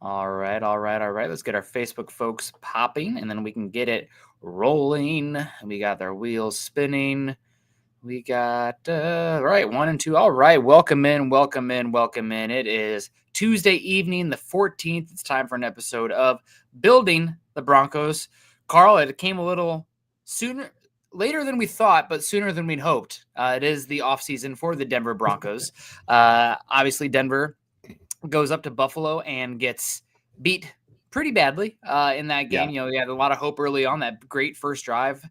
All right. Let's get our Facebook folks popping, and then we can get it rolling. We got their wheels spinning. We got right 1 and 2. All right, welcome in. It is Tuesday evening, the 14th. It's time for an episode of Building the Broncos. Carl, it came a little later than we thought, but sooner than we'd hoped. It is the offseason for the Denver Broncos. Obviously, Denver goes up to Buffalo and gets beat pretty badly in that game. Yeah. You had a lot of hope early on, that great first drive.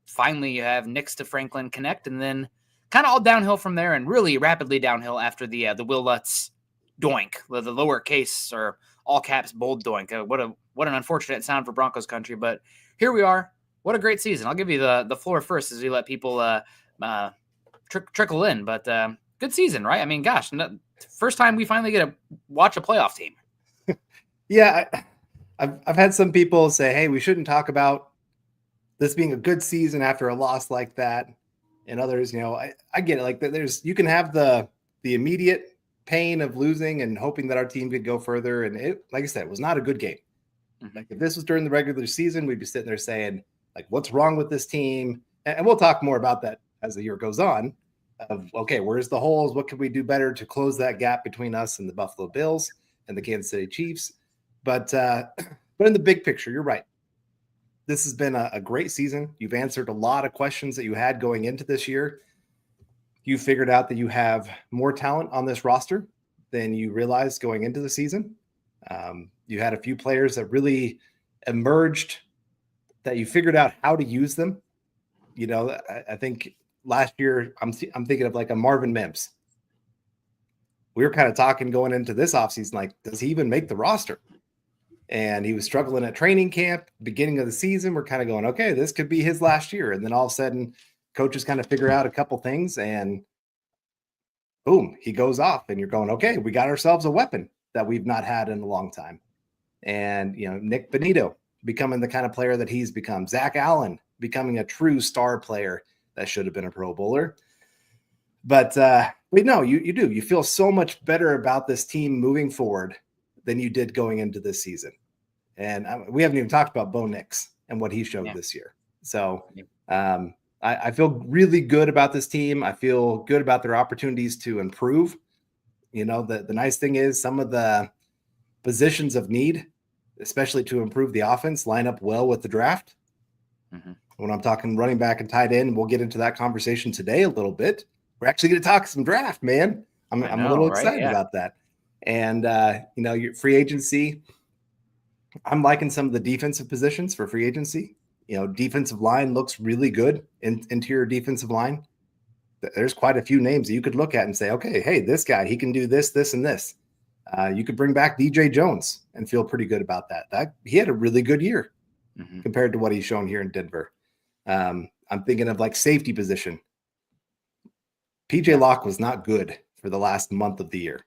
Finally, you have Nix to Franklin connect, and then kind of all downhill from there, and really rapidly downhill after the Will Lutz doink, the lowercase or all caps bold doink. What an unfortunate sound for Broncos country, but here we are. What a great season. I'll give you the floor first as we let people trickle in, but good season, right? I mean, gosh, first time we finally get to watch a playoff team. Yeah, I've had some people say, hey, we shouldn't talk about this being a good season after a loss like that. And others, I get it. Like you can have the immediate pain of losing and hoping that our team could go further. And it, like I said, it was not a good game. Mm-hmm. Like if this was during the regular season, we'd be sitting there saying, like, what's wrong with this team? And we'll talk more about that as the year goes on. Of okay, where's the holes? What can we do better to close that gap between us and the Buffalo Bills and the Kansas City Chiefs? But in the big picture, you're right. This has been a great season. You've answered a lot of questions that you had going into this year. You figured out that you have more talent on this roster than you realized going into the season. You had a few players that really emerged that you figured out how to use them. I think last year I'm thinking of like a Marvin Mims. We were kind of talking going into this offseason, like, does he even make the roster? And he was struggling at training camp, beginning of the season. We're kind of going, okay, this could be his last year. And then all of a sudden, coaches kind of figure out a couple things and boom, he goes off. And you're going, okay, we got ourselves a weapon that we've not had in a long time. And, Nick Benito becoming the kind of player that he's become. Zach Allen becoming a true star player that should have been a Pro Bowler. But no, you do. You feel so much better about this team moving forward than you did going into this season. And we haven't even talked about Bo Nix and what he showed this year. So I feel really good about this team. I feel good about their opportunities to improve. The nice thing is some of the positions of need, especially to improve the offense, line up well with the draft. Mm-hmm. When I'm talking running back and tight end, we'll get into that conversation today a little bit. We're actually going to talk some draft, man. I'm a little excited about that. And, your free agency, I'm liking some of the defensive positions for free agency. Defensive line looks really good. Interior defensive line. There's quite a few names that you could look at and say, okay, hey, this guy, he can do this, this, and this. You could bring back DJ Jones and feel pretty good about that. He had a really good year compared to what he's shown here in Denver. I'm thinking of like safety position. PJ Locke was not good for the last month of the year.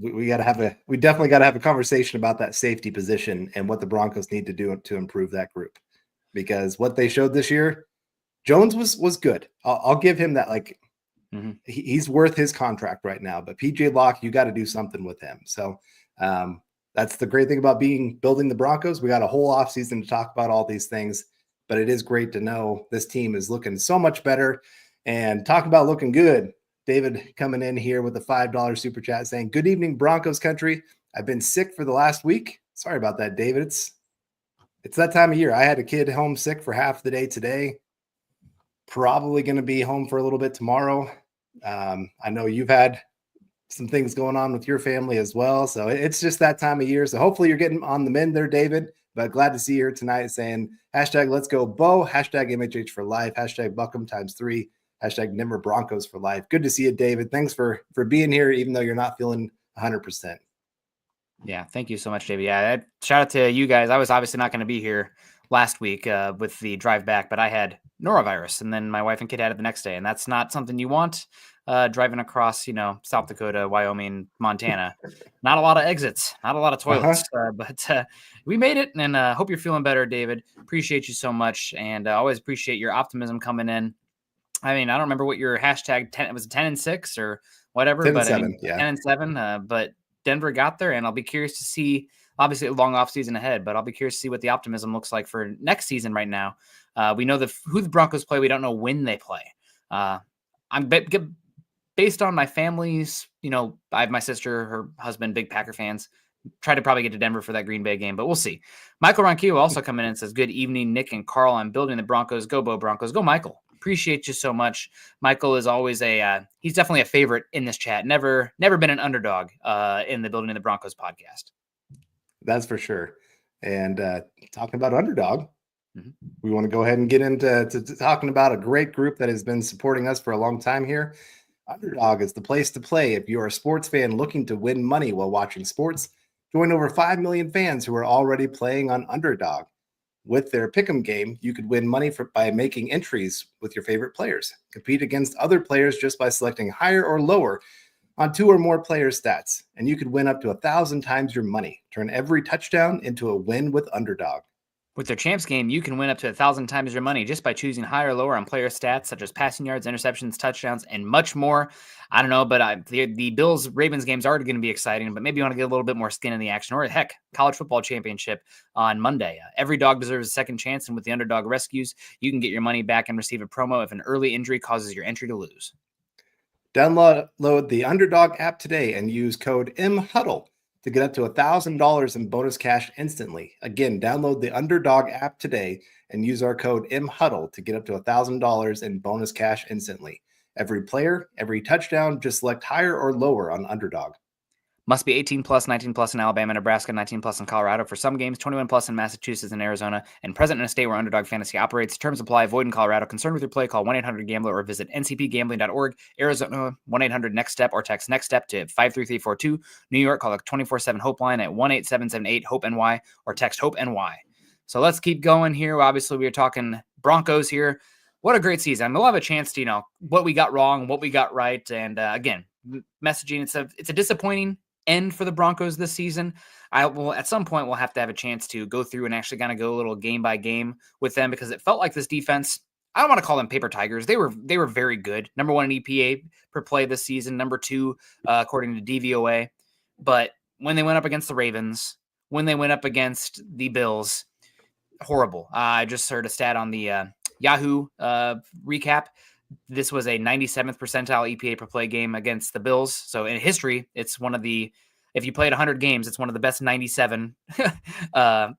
We definitely got to have a conversation about that safety position and what the Broncos need to do to improve that group, because what they showed this year, Jones was good. I'll give him that. Like he's worth his contract right now, but PJ Locke, you got to do something with him. So that's the great thing about building the Broncos. We got a whole offseason to talk about all these things, but it is great to know this team is looking so much better. And talk about looking good. David coming in here with a $5 super chat saying, good evening, Broncos country. I've been sick for the last week. Sorry about that, David. It's that time of year. I had a kid home sick for half the day today. Probably going to be home for a little bit tomorrow. I know you've had some things going on with your family as well. So it's just that time of year. So hopefully you're getting on the mend there, David. But glad to see you here tonight saying hashtag let's go Bo, hashtag MHH for life, hashtag Buckham ×3. Hashtag Denver Broncos for life. Good to see you, David. Thanks for being here, even though you're not feeling 100%. Yeah, thank you so much, David. Yeah, shout out to you guys. I was obviously not going to be here last week with the drive back, but I had norovirus, and then my wife and kid had it the next day, and that's not something you want driving across, South Dakota, Wyoming, Montana. Not a lot of exits, not a lot of toilets, but we made it, and hope you're feeling better, David. Appreciate you so much, and always appreciate your optimism coming in. I mean, I don't remember what your hashtag 10 was, 10 and 6 or whatever, 10 but and 7, 10 and 7. But Denver got there, and I'll be curious to see, obviously a long offseason ahead, but I'll be curious to see what the optimism looks like for next season right now. We know who the Broncos play. We don't know when they play. Based on my family's, I have my sister, her husband, big Packer fans. Try to probably get to Denver for that Green Bay game, but we'll see. Michael Ronquillo also come in and says, good evening, Nick and Carl. I'm building the Broncos. Go, Bo Broncos. Go, Michael. Appreciate you so much. Michael is always he's definitely a favorite in this chat. Never been an underdog in the Building the Broncos podcast. That's for sure. And talking about underdog, we want to go ahead and get into talking about a great group that has been supporting us for a long time here. Underdog is the place to play if you're a sports fan looking to win money while watching sports. Join over 5 million fans who are already playing on Underdog. With their pick'em game, you could win money by making entries with your favorite players. Compete against other players just by selecting higher or lower on 2 or more players' stats, and you could win up to 1,000 times your money. Turn every touchdown into a win with Underdog. With their champs game, you can win up to 1,000 times your money just by choosing higher or lower on player stats such as passing yards, interceptions, touchdowns, and much more. I don't know, but the Bills-Ravens games are going to be exciting, but maybe you want to get a little bit more skin in the action. Or heck, college football championship on Monday. Every dog deserves a second chance, and with the Underdog Rescues, you can get your money back and receive a promo if an early injury causes your entry to lose. Download the Underdog app today and use code MHuddle to get up to $1,000 in bonus cash instantly. Again, download the Underdog app today and use our code MHuddle to get up to $1,000 in bonus cash instantly. Every player, every touchdown, just select higher or lower on Underdog. Must be 18 plus, 19 plus in Alabama, Nebraska, 19 plus in Colorado for some games, 21 plus in Massachusetts and Arizona, and present in a state where Underdog Fantasy operates. Terms apply. Void in Colorado. Concerned with your play, call 1-800-GAMBLER or visit ncpgambling.org. Arizona, 1-800-NEXT-STEP or text NEXT-STEP to 53342. New York, call the 24/7 Hope line at 1-8778-HOPE-NY or text HOPE-NY. So let's keep going here. Obviously, we are talking Broncos here. What a great season. We'll have a chance to, what we got wrong, what we got right. And again, messaging, it's a disappointing end for the Broncos this season. At some point, we'll have to have a chance to go through and actually kind of go a little game by game with them, because it felt like this defense, I don't want to call them paper tigers. They were very good. Number 1 in EPA per play this season, number 2 according to DVOA. But when they went up against the Ravens, when they went up against the Bills, horrible. I just heard a stat on the Yahoo recap. This was a 97th percentile EPA per play game against the Bills. So in history, it's one of the, if you played 100 games, it's one of the best 97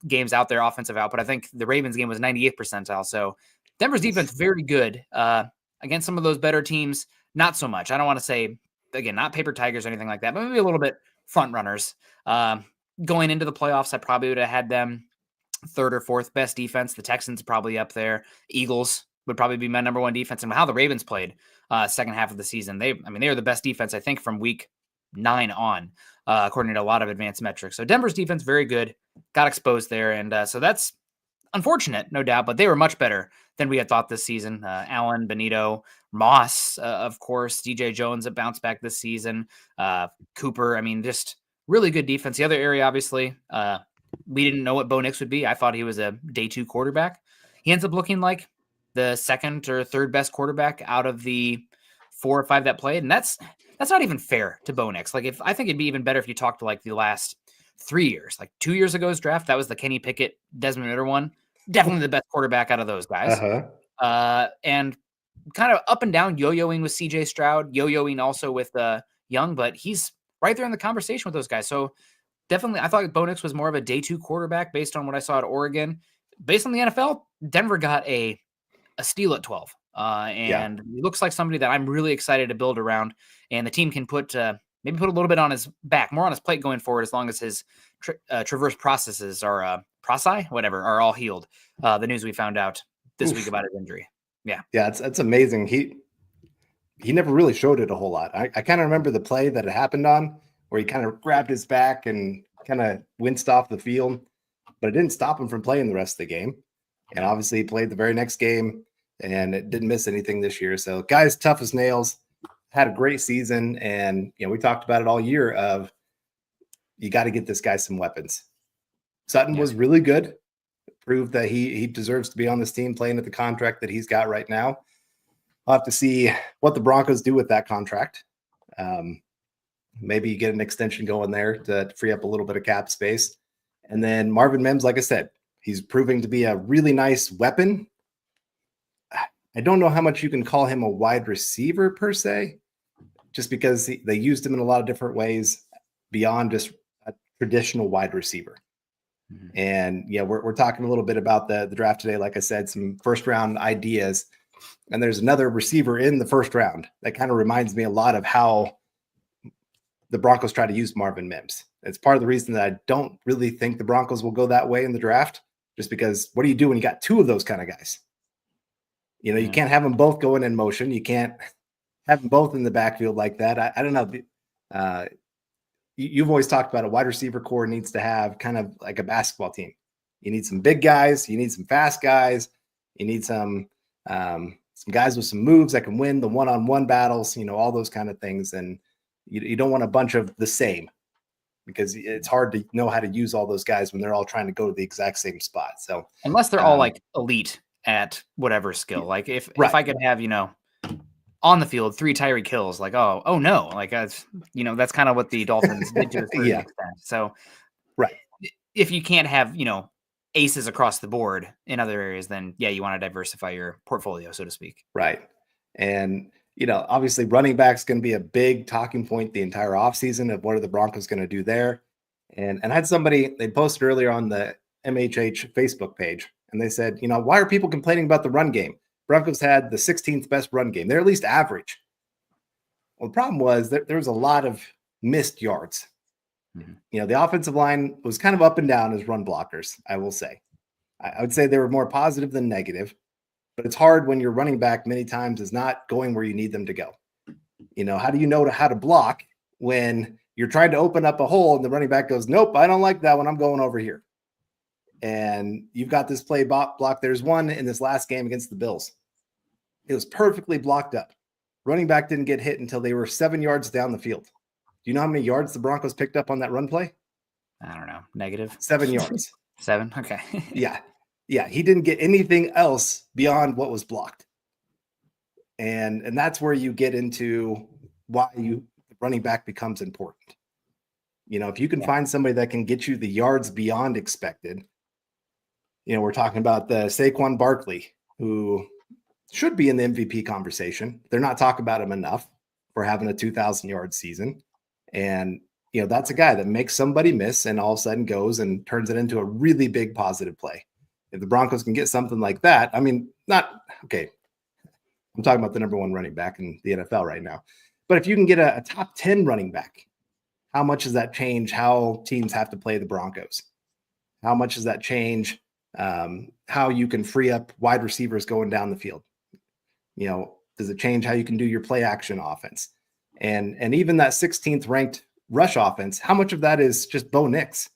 games out there, offensive output. I think the Ravens game was 98th percentile. So Denver's defense, very good. Against some of those better teams, not so much. I don't want to say, again, not paper tigers or anything like that, but maybe a little bit front runners. Going into the playoffs, I probably would have had them 3rd or 4th best defense. The Texans probably up there. Eagles would probably be my number 1 defense. And how the Ravens played second half of the season. They were the best defense, I think, from week 9 on, according to a lot of advanced metrics. So Denver's defense, very good, got exposed there. And so that's unfortunate, no doubt, but they were much better than we had thought this season. Allen, Benito, Moss, of course, DJ Jones, a bounce back this season. Cooper, just really good defense. The other area, obviously, we didn't know what Bo Nix would be. I thought he was a day 2 quarterback. He ends up looking like the 2nd or 3rd best quarterback out of the 4 or 5 that played. And that's not even fair to Bo Nix. Like, I think it'd be even better if you talked to like the last 3 years, like 2 years ago's draft. That was the Kenny Pickett, Desmond Ridder one. Definitely the best quarterback out of those guys. And kind of up and down yo-yoing with CJ Stroud, yo-yoing also with Young, but he's right there in the conversation with those guys. So definitely, I thought Bo Nix was more of a day 2 quarterback based on what I saw at Oregon. Based on the NFL, Denver got a steal at 12. And He looks like somebody that I'm really excited to build around. And the team can maybe put a little bit on his back, more on his plate going forward, as long as his traverse processes are are all healed. The news we found out this week about his injury. Yeah, it's amazing. He never really showed it a whole lot. I kind of remember the play that it happened on, where he kind of grabbed his back and kind of winced off the field, but it didn't stop him from playing the rest of the game. And obviously he played the very next game and it didn't miss anything this year. So guys, tough as nails, had a great season. And, we talked about it all year of, you got to get this guy some weapons. Sutton was really good, proved that he deserves to be on this team playing at the contract that he's got right now. I'll have to see what the Broncos do with that contract. Maybe you get an extension going there to free up a little bit of cap space. And then Marvin Mims, like I said, he's proving to be a really nice weapon. I don't know how much you can call him a wide receiver per se, just because they used him in a lot of different ways beyond just a traditional wide receiver. Mm-hmm. And yeah, we're talking a little bit about the draft today. Like I said, some first round ideas. And there's another receiver in the first round that kind of reminds me a lot of how the Broncos try to use Marvin Mims. It's part of the reason that I don't really think the Broncos will go that way in the draft, just because what do you do when you got two of those kind of guys? You know, you can't have them both going in motion. You can't have them both in the backfield like that. I don't know. You've always talked about a wide receiver core needs to have kind of like a basketball team. You need some big guys. You need some fast guys. You need some guys with some moves that can win the one-on-one battles, all those kind of things. And you don't want a bunch of the same, because it's hard to know how to use all those guys when they're all trying to go to the exact same spot. So unless they're all like elite at whatever skill, like if I could have, on the field 3 Tyreek Hills, like, oh no, like that's kind of what the Dolphins did to a certain extent. So if you can't have, aces across the board in other areas, then yeah, you want to diversify your portfolio, so to speak. Right. And obviously running back's going to be a big talking point the entire offseason of what are the Broncos going to do there. And I had somebody, they posted earlier on the MHH Facebook page, and they said, why are people complaining about the run game? Broncos had the 16th best run game. They're at least average. Well, the problem was that there was a lot of missed yards. Mm-hmm. The offensive line was kind of up and down as run blockers, I will say. I would say they were more positive than negative. But it's hard when your running back many times is not going where you need them to go. How do you know how to block when you're trying to open up a hole and the running back goes, nope, I don't like that one. I'm going over here. And you've got this play block. There's one in this last game against the Bills. It was perfectly blocked up. Running back didn't get hit until they were 7 yards down the field. Do you know how many yards the Broncos picked up on that run play? I don't know. Negative. 7 yards. 7? Okay. Yeah, he didn't get anything else beyond what was blocked. And that's where you get into why running back becomes important. If you can find somebody that can get you the yards beyond expected, we're talking about the Saquon Barkley, who should be in the MVP conversation. They're not talking about him enough for having a 2,000-yard season. And, that's a guy that makes somebody miss and all of a sudden goes and turns it into a really big positive play. If the Broncos can get something like that, I'm talking about the number 1 running back in the NFL right now. But if you can get a top 10 running back, how much does that change how teams have to play the Broncos? How much does that change how you can free up wide receivers going down the field? Does it change how you can do your play action offense? And even that 16th ranked rush offense, how much of that is just Bo Nix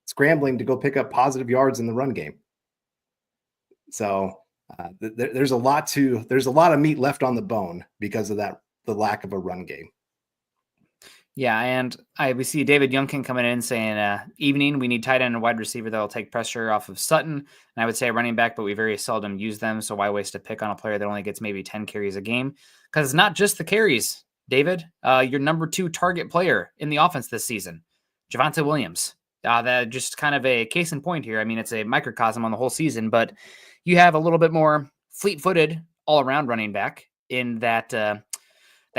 scrambling to go pick up positive yards in the run game? So there's a lot of meat left on the bone because of the lack of a run game. Yeah, and we see David Youngkin coming in saying, evening, we need tight end and wide receiver that will take pressure off of Sutton. And I would say running back, but we very seldom use them. So why waste a pick on a player that only gets maybe 10 carries a game? Because it's not just the carries, David. Your number 2 target player in the offense this season, Javonte Williams. That just kind of a case in point here. I mean, it's a microcosm on the whole season, but you have a little bit more fleet-footed all-around running back in that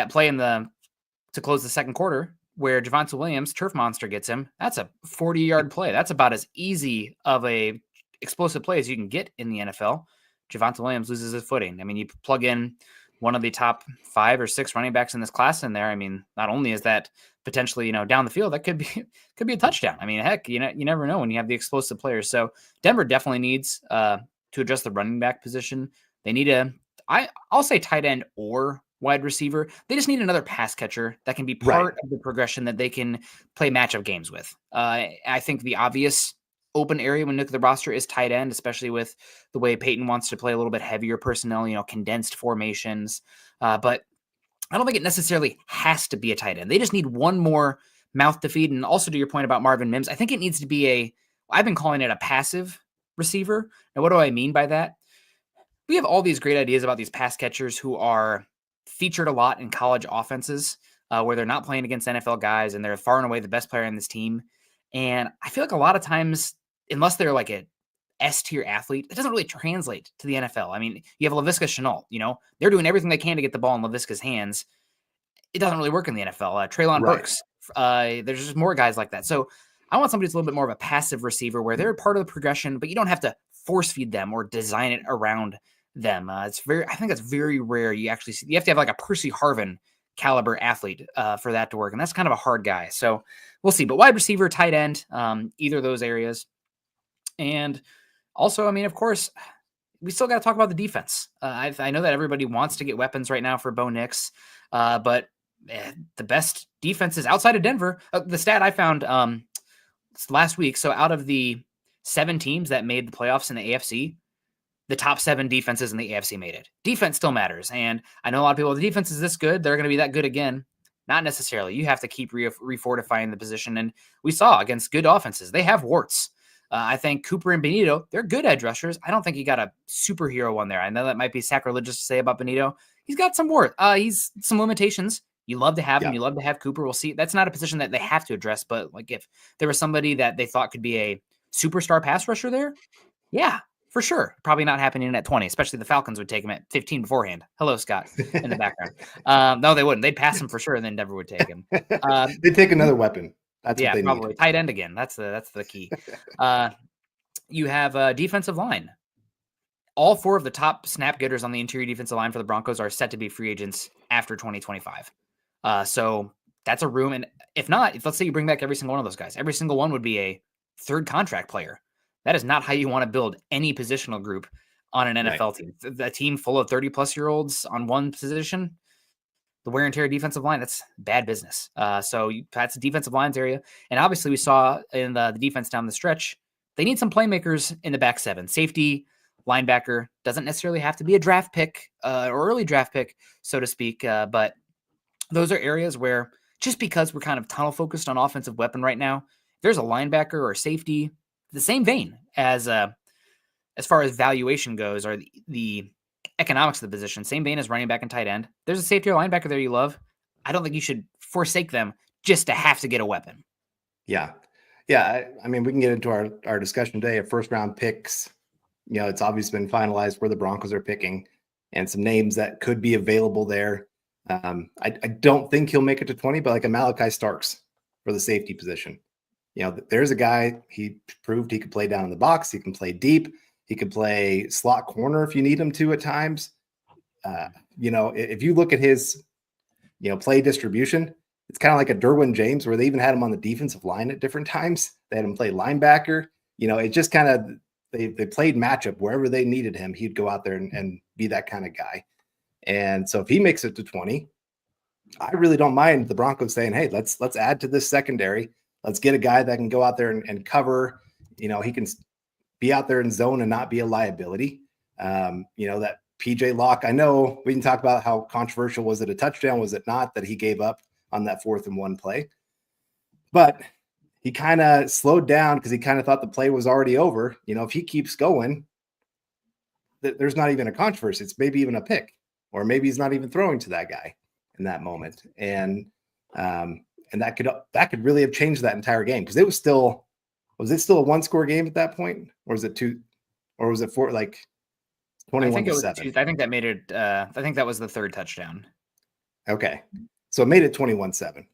play to close the second quarter where Javonte Williams, turf monster, gets him. That's a 40-yard play. That's about as easy of a explosive play as you can get in the NFL. Javonte Williams loses his footing. I mean, you plug in one of the top 5 or 6 running backs in this class in there. I mean, not only is that potentially, down the field, that could be a touchdown. I mean, heck, you never know when you have the explosive players. So Denver definitely needs to address the running back position. They need I'll say tight end or wide receiver. They just need another pass catcher that can be part of the progression that they can play matchup games with. I think the obvious open area when you look at the roster is tight end, especially with the way Peyton wants to play a little bit heavier personnel, condensed formations. But I don't think it necessarily has to be a tight end. They just need one more mouth to feed. And also to your point about Marvin Mims, I think it needs to be I've been calling it a passive receiver. Now, what do I mean by that? We have all these great ideas about these pass catchers who are featured a lot in college offenses. where they're not playing against NFL guys and they're far and away the best player on this team. And I feel like a lot of times, unless they're like a S-tier athlete, it doesn't really translate to the NFL. I mean, you have Laviska Shenault, they're doing everything they can to get the ball in Laviska's hands. It doesn't really work in the NFL. Treylon Burks, there's just more guys like that. So I want somebody who's a little bit more of a passive receiver where they're part of the progression, but you don't have to force feed them or design it around them. I think that's very rare. You have to have like a Percy Harvin caliber athlete for that to work. And that's kind of a hard guy. So we'll see, but wide receiver, tight end, either of those areas. And also, I mean, of course, we still got to talk about the defense. I know that everybody wants to get weapons right now for Bo Nix, but the best defenses outside of Denver, the stat I found last week. So out of the 7 teams that made the playoffs in the AFC, the top 7 defenses in the AFC made it. Defense still matters. And I know a lot of people, the defense is this good, they're going to be that good again. Not necessarily. You have to keep refortifying the position. And we saw against good offenses, they have warts. I think Cooper and Benito, they're good edge rushers. I don't think he got a superhero one there. I know that might be sacrilegious to say about Benito. He's got some wart. He's some limitations. You love to have him. You love to have Cooper. We'll see. That's not a position that they have to address, but like if there was somebody that they thought could be a superstar pass rusher there, yeah, for sure. Probably not happening at 20, especially the Falcons would take him at 15 beforehand. Hello, Scott, in the background. No, they wouldn't. They'd pass him for sure, and then Denver would take him. They'd take another weapon. That's what they probably need. Tight end again. That's the key. You have a defensive line. All 4 of the top snap getters on the interior defensive line for the Broncos are set to be free agents after 2025. So that's a room. And if let's say you bring back every single one of those guys, every single one would be a 3rd contract player. That is not how you want to build any positional group on an NFL team. A team full of 30-plus-year-olds on one position, the wear and tear defensive line, that's bad business. So that's the defensive lines area. And obviously we saw in the defense down the stretch, they need some playmakers in the back 7. Safety, linebacker, doesn't necessarily have to be a draft pick or early draft pick, so to speak. But those are areas where just because we're kind of tunnel focused on offensive weapon right now, there's a linebacker or safety, the same vein as far as valuation goes, or the economics of the position, same vein as running back and tight end. There's a safety or linebacker there you love. I don't think you should forsake them just to have to get a weapon. Yeah. I mean, we can get into our discussion today of 1st-round picks. It's obviously been finalized where the Broncos are picking and some names that could be available there. I don't think he'll make it to 20, but like a Malachi Starks for the safety position. There's a guy, he proved he could play down in the box. He can play deep. He could play slot corner if you need him to at times. If you look at his, play distribution, it's kind of like a Derwin James where they even had him on the defensive line at different times. They had him play linebacker. It just kind of, they played matchup wherever they needed him. He'd go out there and be that kind of guy. And so if he makes it to 20, I really don't mind the Broncos saying, hey, let's add to this secondary. Let's get a guy that can go out there and cover. He can be out there in zone and not be a liability. That PJ Locke, I know we can talk about how controversial was it a touchdown, was it not, that he gave up on that 4th and 1 play. But he kind of slowed down because he kind of thought the play was already over. If he keeps going, there's not even a controversy. It's maybe even a pick, or maybe he's not even throwing to that guy in that moment. And that could really have changed that entire game, because was it still a 1-score game at that point, or was it 2, or was it 4, like 21-7? I think that made it. I think that was the 3rd touchdown. Okay, so it made it 21-7.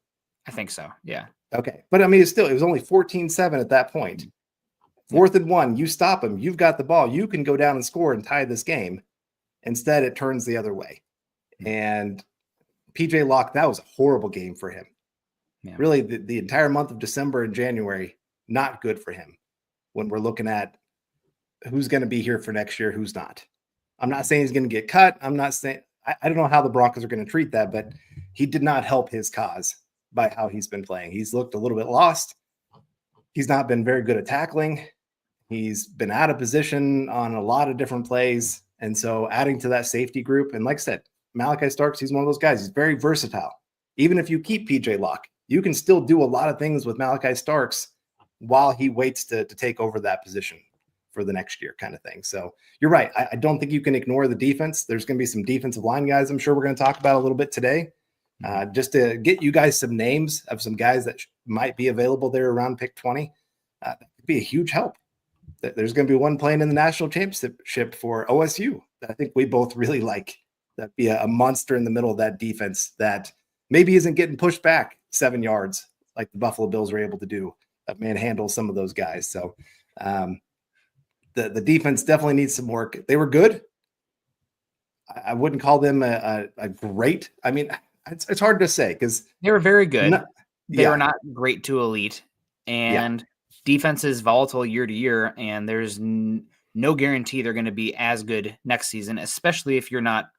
I think so. Yeah. Okay, but I mean, it was only 14-7 at that point. 4th and 1, you stop him. You've got the ball. You can go down and score and tie this game. Instead, it turns the other way. And PJ Locke, that was a horrible game for him. Yeah. Really, the entire month of December and January, not good for him when we're looking at who's going to be here for next year, who's not. I'm not saying he's going to get cut. I'm not saying I don't know how the Broncos are going to treat that, but he did not help his cause by how he's been playing. He's looked a little bit lost. He's not been very good at tackling. He's been out of position on a lot of different plays. And so adding to that safety group, and like I said, Malachi Starks, he's one of those guys. He's very versatile. Even if you keep PJ Locke, you can still do a lot of things with Malachi Starks while he waits to take over that position for the next year, kind of thing. So you're right. I don't think you can ignore the defense. There's going to be some defensive line guys I'm sure we're going to talk about a little bit today Just to get you guys some names of some guys that might be available there around pick 20, that could be a huge help. There's going to be one playing in the national championship for OSU that I think we both really like. That'd be a monster in the middle of that defense that maybe isn't getting pushed back 7 yards like the Buffalo Bills were able to do. That manhandle some of those guys. So the defense definitely needs some work. They were good. I wouldn't call them a great. I mean, it's hard to say because they were very good. They were not great to elite, and defense is volatile year to year, and there's no guarantee they're going to be as good next season, especially if you're not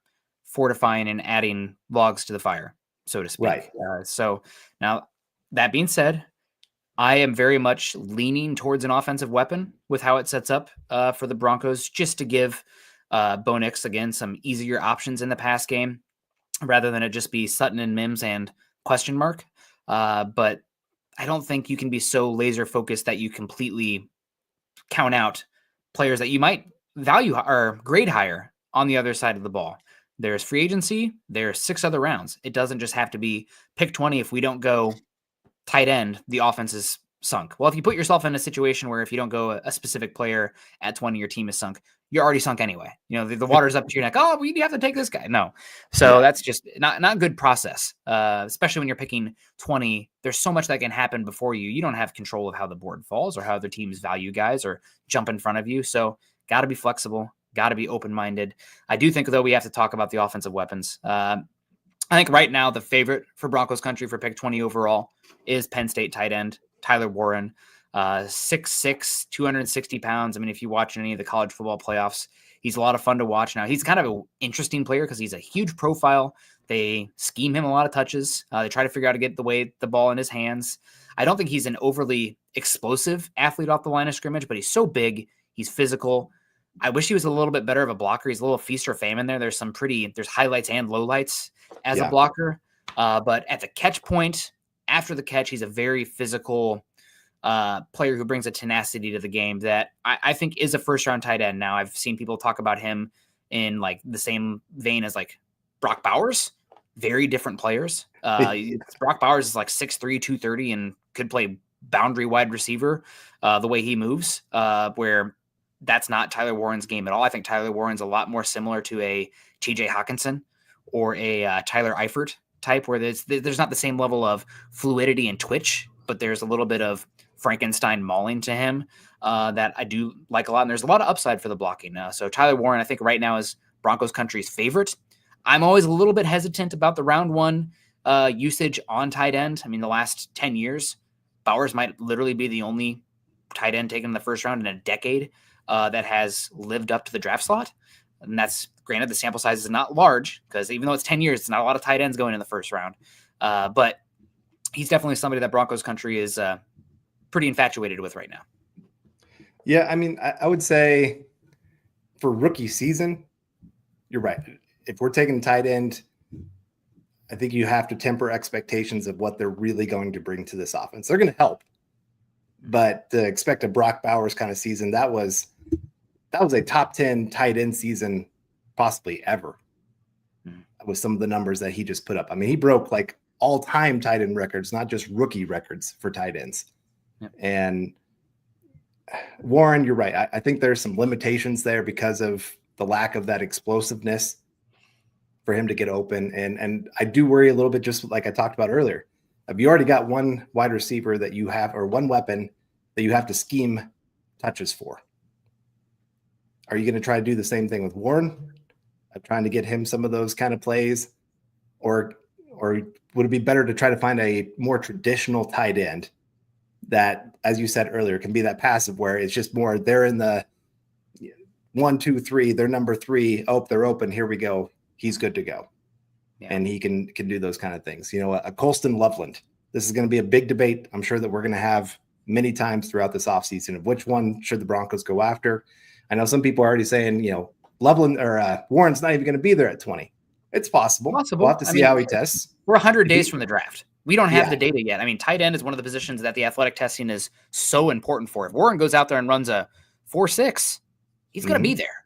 fortifying and adding logs to the fire, so to speak. Right. So now, that being said, I am very much leaning towards an offensive weapon with how it sets up for the Broncos, just to give Bo Nix, again, some easier options in the pass game, rather than it just be Sutton and Mims and question mark. But I don't think you can be so laser focused that you completely count out players that you might value or grade higher on the other side of the ball. There's free agency. There's 6 other rounds. It doesn't just have to be pick 20. If we don't go tight end, the offense is sunk. Well, if you put yourself in a situation where if you don't go a specific player at 20, your team is sunk, you're already sunk anyway. You know, the water's up to your neck. Oh, we have to take this guy. No. So that's just not good process, especially when you're picking 20. There's so much that can happen before you. You don't have control of how the board falls or how other teams value guys or jump in front of you. So got to be flexible, got to be open-minded. I do think, though, we have to talk about the offensive weapons. I think right now the favorite for Broncos country for pick 20 overall is Penn State tight end Tyler Warren, 6'6", 260 pounds. I mean, if you watch any of the college football playoffs, he's a lot of fun to watch. Now, he's kind of an interesting player because he's a huge profile. They scheme him a lot of touches. They try to figure out how to get the ball in his hands. I don't think he's an overly explosive athlete off the line of scrimmage, but he's so big. He's physical. I wish he was a little bit better of a blocker. He's a little feast or famine there. There's highlights and lowlights as a blocker. But at the catch point, after the catch, he's a very physical player who brings a tenacity to the game that I think is a first-round tight end. Now, I've seen people talk about him in like the same vein as like Brock Bowers. Very different players. Brock Bowers is like 6'3", 230 and could play boundary wide receiver the way he moves, where that's not Tyler Warren's game at all. I think Tyler Warren's a lot more similar to a TJ Hawkinson or a Tyler Eifert type, where there's not the same level of fluidity and twitch, but there's a little bit of Frankenstein mauling to him that I do like a lot. And there's a lot of upside for the blocking. So Tyler Warren, I think right now is Broncos country's favorite. I'm always a little bit hesitant about the round one usage on tight end. I mean, the last 10 years, Bowers might literally be the only tight end taken in the first round in a decade that has lived up to the draft slot. And that's granted, the sample size is not large because even though it's 10 years, it's not a lot of tight ends going in the first round. But he's definitely somebody that Broncos country is pretty infatuated with right now. Yeah, I mean, I would say for rookie season, you're right. If we're taking tight end, I think you have to temper expectations of what they're really going to bring to this offense. They're going to help, but to expect a Brock Bowers kind of season, that was a top 10 tight end season possibly ever with some of the numbers that he just put up. I mean, he broke like all-time tight end records, not just rookie records for tight ends. Yep. And Warren, you're right. I think there's some limitations there because of the lack of that explosiveness for him to get open. And I do worry a little bit, just like I talked about earlier. If you already got one wide receiver that you have, or one weapon that you have to scheme touches for, are you going to try to do the same thing with Warren? Trying to get him some of those kind of plays? Or would it be better to try to find a more traditional tight end that, as you said earlier, can be that passive where it's just more they're in the 1, 2, 3, they're number 3. Oh, they're open. Here we go. He's good to go. Yeah. And he can do those kind of things. You know, a Colston Loveland. This is going to be a big debate. I'm sure that we're going to have many times throughout this offseason of which one should the Broncos go after. I know some people are already saying, you know, Loveland or Warren's not even going to be there at 20. It's possible. We'll have to see how he tests. We're 100 days from the draft. We don't have the data yet. I mean, tight end is one of the positions that the athletic testing is so important for. If Warren goes out there and runs a 4.6, he's going to be there.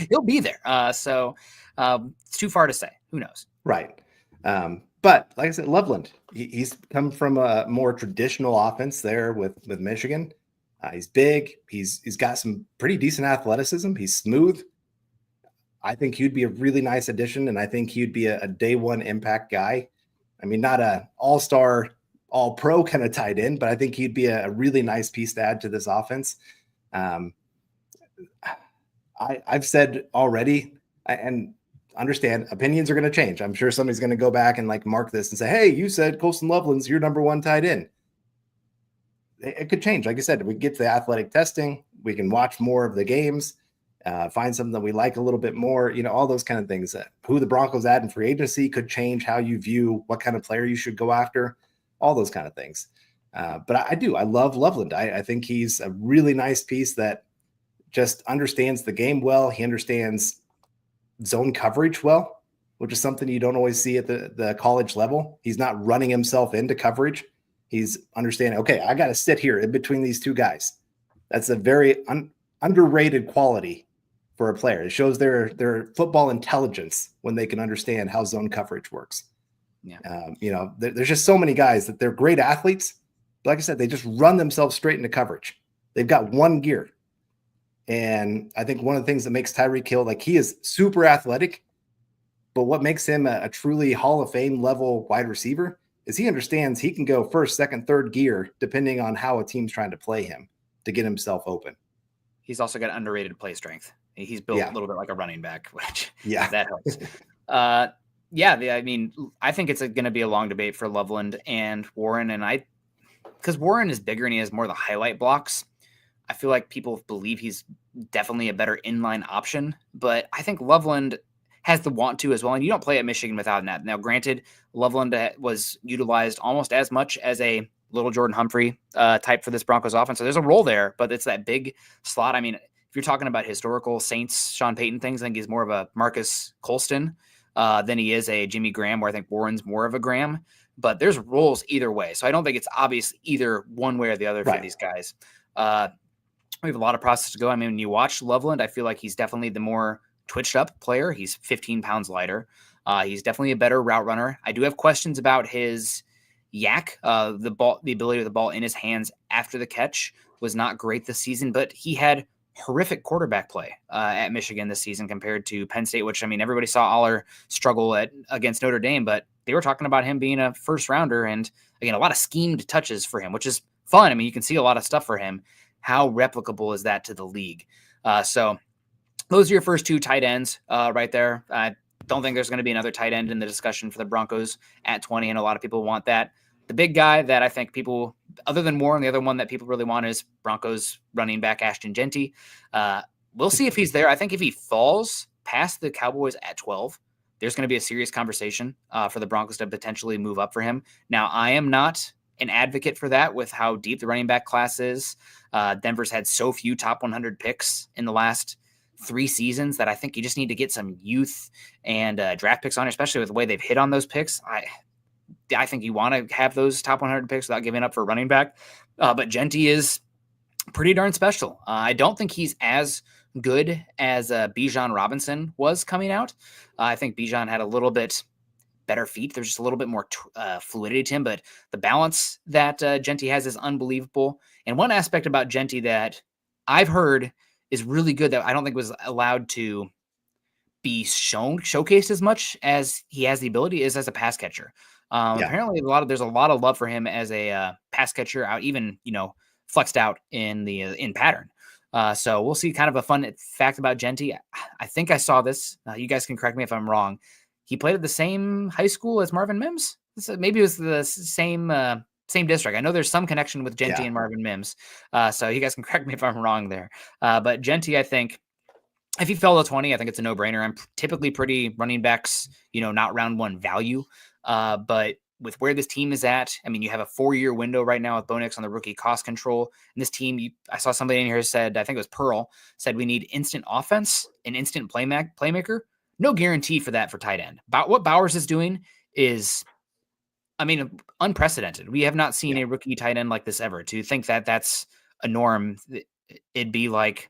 He'll be there. So it's too far to say. Who knows? Right. But But like I said, Loveland, he's come from a more traditional offense there with Michigan. He's big. He's got some pretty decent athleticism. He's smooth. I think he'd be a really nice addition, and I think he'd be a day one impact guy. I mean, not a all-star, all-pro kind of tight end, but I think he'd be a really nice piece to add to this offense. I've said already, and understand opinions are going to change. I'm sure somebody's going to go back and like mark this and say, hey, you said Colston Loveland's your number one tight end. It could change. Like I said, we get to the athletic testing. We can watch more of the games, find something that we like a little bit more, all those kind of things. Who the Broncos add in free agency could change how you view what kind of player you should go after, all those kind of things. But I love Loveland. I think he's a really nice piece that just understands the game well. He understands zone coverage well, which is something you don't always see at the college level. He's not running himself into coverage. He's understanding, okay, I got to sit here in between these two guys. That's a very underrated quality for a player. It shows their football intelligence when they can understand how zone coverage works. Yeah. There's just so many guys that they're great athletes. But like I said, they just run themselves straight into coverage. They've got one gear. And I think one of the things that makes Tyreek Hill, like he is super athletic, but what makes him a truly Hall of Fame level wide receiver is he understands he can go first, second, third gear, depending on how a team's trying to play him to get himself open. He's also got underrated play strength. He's built a little bit like a running back, which that helps. I mean, I think it's going to be a long debate for Loveland and Warren. And because Warren is bigger and he has more of the highlight blocks, I feel like people believe he's definitely a better inline option, but I think Loveland has the want to as well. And you don't play at Michigan without that. Now, granted, Loveland was utilized almost as much as a little Jordan Humphrey type for this Broncos offense. So there's a role there, but it's that big slot. I mean, if you're talking about historical Saints, Sean Payton things, I think he's more of a Marcus Colston than he is a Jimmy Graham, where I think Warren's more of a Graham. But there's roles either way. So I don't think it's obvious either one way or the other for these guys. We have a lot of process to go. I mean, when you watch Loveland, I feel like he's definitely the more twitched up player. He's 15 pounds lighter. He's definitely a better route runner. I do have questions about his yak. The ability of the ball in his hands after the catch was not great this season, but he had horrific quarterback play at Michigan this season compared to Penn State, which, I mean, everybody saw Aller struggle against Notre Dame, but they were talking about him being a first rounder. And again, a lot of schemed touches for him, which is fun. I mean, you can see a lot of stuff for him. How replicable is that to the league? So those are your first two tight ends right there. I don't think there's going to be another tight end in the discussion for the Broncos at 20, and a lot of people want that. The big guy that I think people, other than Warren, the other one that people really want is Broncos running back Ashton Jeanty. We'll see if he's there. I think if he falls past the Cowboys at 12, there's going to be a serious conversation for the Broncos to potentially move up for him. Now, I am not an advocate for that with how deep the running back class is. Denver's had so few top 100 picks in the last 3 seasons that I think you just need to get some youth and draft picks on, especially with the way they've hit on those picks. I think you want to have those top 100 picks without giving up for a running back. But Jeanty is pretty darn special. I don't think he's as good as Bijan Robinson was coming out. I think Bijan had a little bit better feet. There's just a little bit more fluidity to him, but the balance that Jeanty has is unbelievable. And one aspect about Jeanty that I've heard is really good that I don't think was allowed to be showcased as much as he has the ability is as a pass catcher. Apparently there's a lot of love for him as a pass catcher out, even, flexed out in pattern. So we'll see. Kind of a fun fact about Jeanty. I think I saw this. You guys can correct me if I'm wrong. He played at the same high school as Marvin Mims. Maybe it was the same district. I know there's some connection with Jeanty and Marvin Mims. So you guys can correct me if I'm wrong there. But Jeanty, I think, if he fell to 20, I think it's a no-brainer. I'm typically pretty running backs, not round one value. But with where this team is at, I mean, you have a 4-year window right now with Bo Nix on the rookie cost control. And this team, I saw somebody in here said, I think it was Pearl, said we need instant offense, an instant playmaker. No guarantee for that for tight end. What Bowers is doing is, unprecedented. We have not seen a rookie tight end like this ever. To think that that's a norm, it'd be like,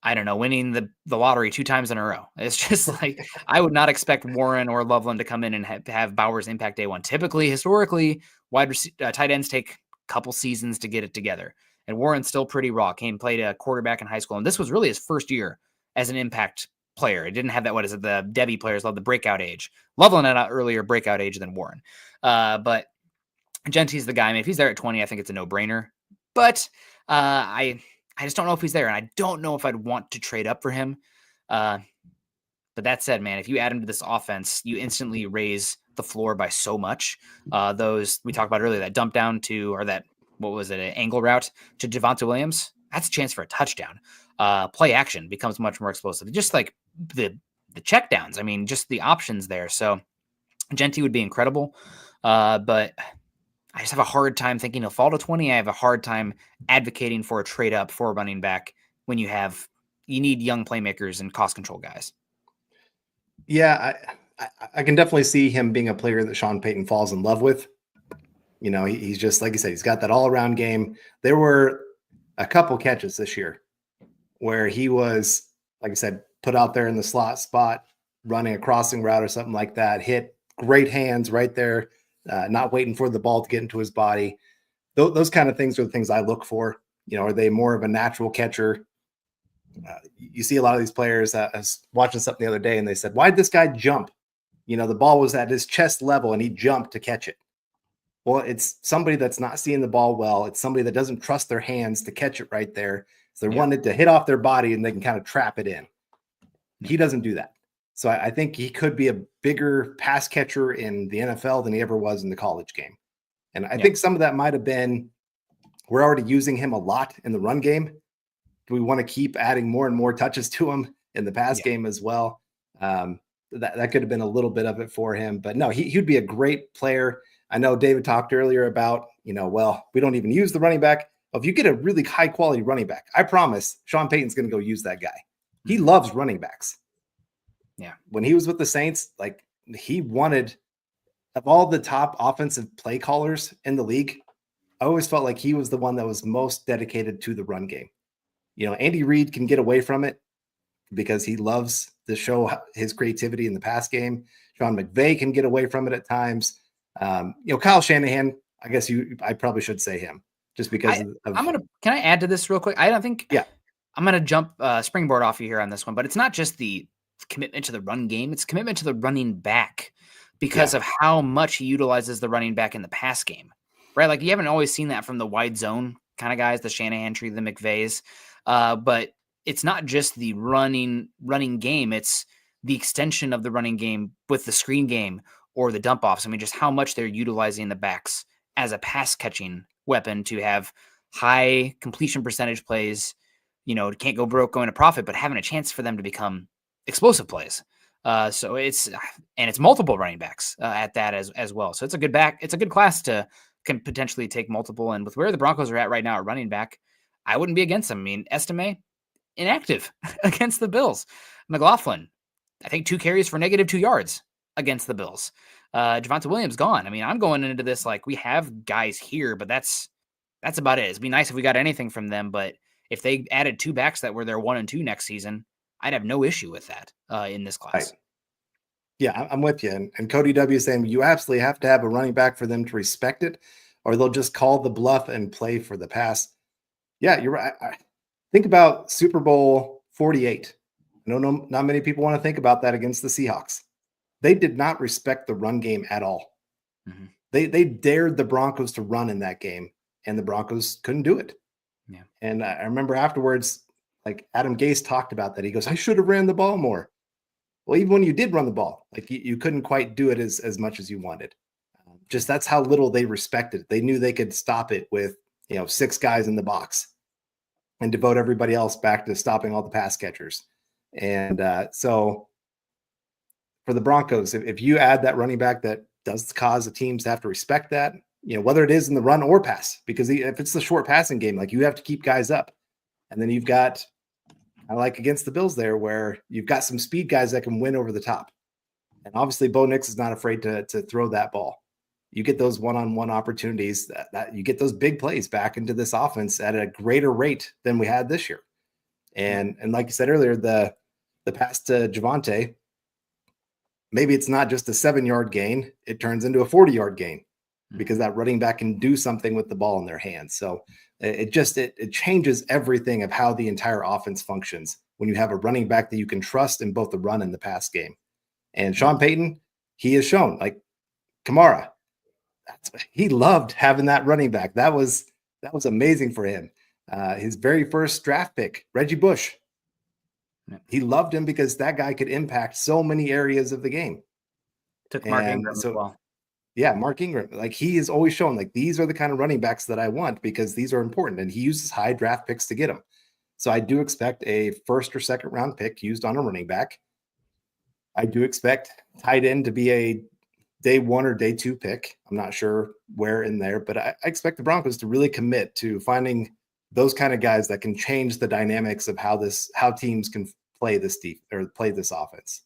I don't know, winning the lottery 2 times in a row. It's just like I would not expect Warren or Loveland to come in and have Bowers impact day one. Typically, historically, tight ends take a couple seasons to get it together. And Warren's still pretty raw. Played a quarterback in high school, and this was really his first year as an impact player. It didn't have that, what is it, the Debbie players love the breakout age. Loveland had an earlier breakout age than Warren. But Genty's the guy. I mean, if he's there at 20, I think it's a no-brainer. But I just don't know if he's there, and I don't know if I'd want to trade up for him. But that said, man, if you add him to this offense, you instantly raise the floor by so much. Those we talked about earlier, that dump down to, or that, what was it, an angle route to Javonte Williams, that's a chance for a touchdown. Play action becomes much more explosive. Just like the checkdowns, I mean, just the options there. So Genty would be incredible, but I just have a hard time thinking he'll fall to 20. I have a hard time advocating for a trade up for a running back when you need young playmakers and cost control guys. Yeah, I can definitely see him being a player that Sean Payton falls in love with. You know, he's just, like you said, he's got that all around game. There were a couple catches this year where he was, like I said, put out there in the slot spot, running a crossing route or something like that, hit great hands right there. Not waiting for the ball to get into his body. Those kind of things are the things I look for. You know, are they more of a natural catcher? You see a lot of these players. I was watching something the other day, and they said, "Why did this guy jump? You know, the ball was at his chest level, and he jumped to catch it." Well, it's somebody that's not seeing the ball well. It's somebody that doesn't trust their hands to catch it right there. So they want it to hit off their body, and they can kind of trap it in. He doesn't do that. So I think he could be a bigger pass catcher in the NFL than he ever was in the college game. And I think some of that might have been, we're already using him a lot in the run game. Do we want to keep adding more and more touches to him in the pass game as well? That could have been a little bit of it for him. But no, he'd be a great player. I know David talked earlier about, well, we don't even use the running back. Well, if you get a really high quality running back, I promise Sean Payton's going to go use that guy. He loves running backs. Yeah. When he was with the Saints, like, he wanted, of all the top offensive play callers in the league, I always felt like he was the one that was most dedicated to the run game. Andy Reid can get away from it because he loves to show his creativity in the pass game. Sean McVay can get away from it at times. Kyle Shanahan, I guess I probably should say him just because can I add to this real quick? I don't think, I'm going to jump springboard off you here on this one, but it's not just the commitment to the run game. It's commitment to the running back because of how much he utilizes the running back in the pass game, right? Like, you haven't always seen that from the wide zone kind of guys, the Shanahan tree, the McVays. But it's not just the running game. It's the extension of the running game with the screen game or the dump offs. I mean, just how much they're utilizing the backs as a pass catching weapon to have high completion percentage plays. Can't go broke going to profit, but having a chance for them to become explosive plays. So it's multiple running backs at that as well. So it's a good class to can potentially take multiple. And with where the Broncos are at right now at running back, I wouldn't be against them. I mean, Estime, inactive against the Bills. McLaughlin, I think 2 carries for -2 yards against the Bills. Javonte Williams gone. I mean, I'm going into this like we have guys here, but that's about it. It'd be nice if we got anything from them, but if they added 2 backs that were their 1 and 2 next season, I'd have no issue with that in this class. Right. Yeah, I'm with you. And Cody W is saying you absolutely have to have a running back for them to respect it, or they'll just call the bluff and play for the pass. Yeah, you're right. Think about Super Bowl 48. I know not many people want to think about that against the Seahawks. They did not respect the run game at all. Mm-hmm. They dared the Broncos to run in that game, and the Broncos couldn't do it. Yeah. And I remember afterwards, like Adam Gase talked about that. He goes, I should have ran the ball more. Well, even when you did run the ball, like you couldn't quite do it as much as you wanted. Just that's how little they respected it. They knew they could stop it with 6 guys in the box and devote everybody else back to stopping all the pass catchers. And so for the Broncos, if you add that running back, that does cause the teams to have to respect that, whether it is in the run or pass, because if it's the short passing game, like, you have to keep guys up. And then you've got, I like against the Bills there, where you've got some speed guys that can win over the top. And obviously Bo Nix is not afraid to throw that ball. You get those one-on-one opportunities that you get those big plays back into this offense at a greater rate than we had this year. And like you said earlier, the pass to Javonte, maybe it's not just a 7-yard gain, it turns into a 40-yard gain because that running back can do something with the ball in their hands. So it changes everything of how the entire offense functions when you have a running back that you can trust in both the run and the pass game. And Sean Payton, he has shown, like Kamara, he loved having that running back. That was amazing for him. His very first draft pick, Reggie Bush, he loved him because that guy could impact so many areas of the game. Took Mark Ingram as well. Yeah, Mark Ingram, like he is always shown, like these are the kind of running backs that I want because these are important, and he uses high draft picks to get them. So I do expect a first or second round pick used on a running back. I do expect tight end to be a day 1 or day 2 pick. I'm not sure where in there, but I expect the Broncos to really commit to finding those kind of guys that can change the dynamics of how teams can play this offense.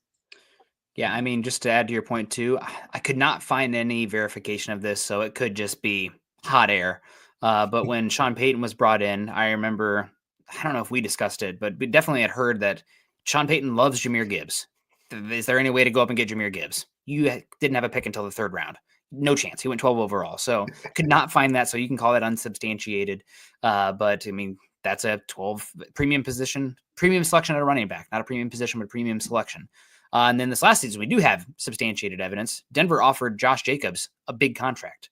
Yeah, I mean, just to add to your point too, I could not find any verification of this, so it could just be hot air. But when Sean Payton was brought in, I remember, I don't know if we discussed it, but we definitely had heard that Sean Payton loves Jahmyr Gibbs. Is there any way to go up and get Jahmyr Gibbs? You didn't have a pick until the 3rd round. No chance. He went 12 overall. So could not find that. So you can call that unsubstantiated. But I mean, that's a 12 premium selection at a running back, not a premium position, but a premium selection. And then this last season, we do have substantiated evidence. Denver offered Josh Jacobs a big contract.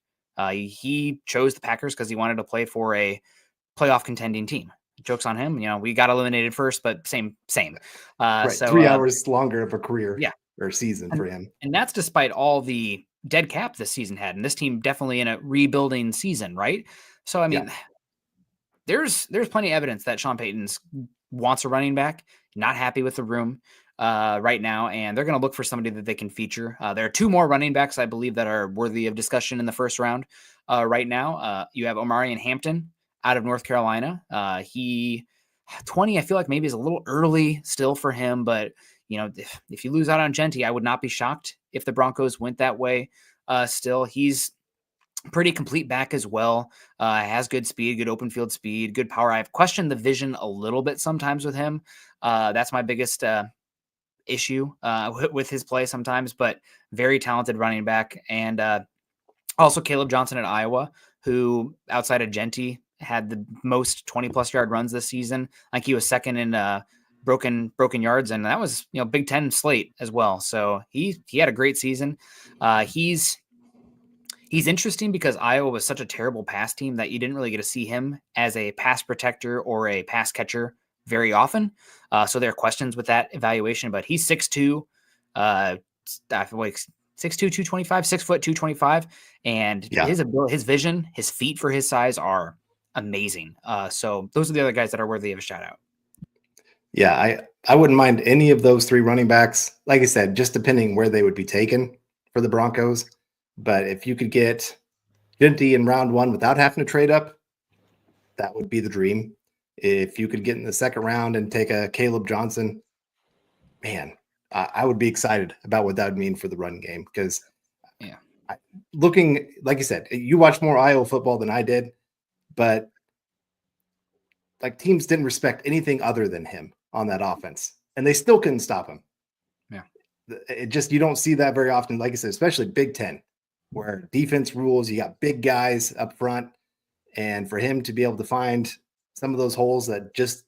He chose the Packers because he wanted to play for a playoff contending team. Joke's on him. You know, we got eliminated first, but same. Right. So 3 hours longer of a career or season for him. And that's despite all the dead cap this season had. And this team definitely in a rebuilding season, right? So, I mean, there's plenty of evidence that Sean Payton wants a running back, not happy with the room right now, and they're going to look for somebody that they can feature. There are 2 more running backs, I believe, that are worthy of discussion in the first round right now. You have Omarion Hampton out of North Carolina. He 20, I feel like maybe is a little early still for him, but you know, if you lose out on Genty, I would not be shocked if the Broncos went that way. Still, he's pretty complete back as well. Has good speed, good open field speed, good power. I've questioned the vision a little bit sometimes with him. That's my biggest issue with his play sometimes, but very talented running back. And also Caleb Johnson at Iowa, who outside of Genty had the most 20+ yard runs this season. Like he was second in broken yards, and that was, you know, Big Ten slate as well. So he had a great season. He's interesting because Iowa was such a terrible pass team that you didn't really get to see him as a pass protector or a pass catcher very often. So there are questions with that evaluation, but he's 6'2", 6'2", 225, 6 foot, 225. And his vision, his feet for his size are amazing. So those are the other guys that are worthy of a shout out. Yeah, I wouldn't mind any of those 3 running backs. Like I said, just depending where they would be taken for the Broncos. But if you could get Genty in round 1 without having to trade up, that would be the dream. If you could get in the 2nd round and take a Caleb Johnson, man, I would be excited about what that would mean for the run game. Because looking, like you said, you watch more Iowa football than I did, but like teams didn't respect anything other than him on that offense, and they still couldn't stop him. Yeah. It just, you don't see that very often. Like I said, especially Big Ten, where defense rules, you got big guys up front, and for him to be able to find some of those holes that just,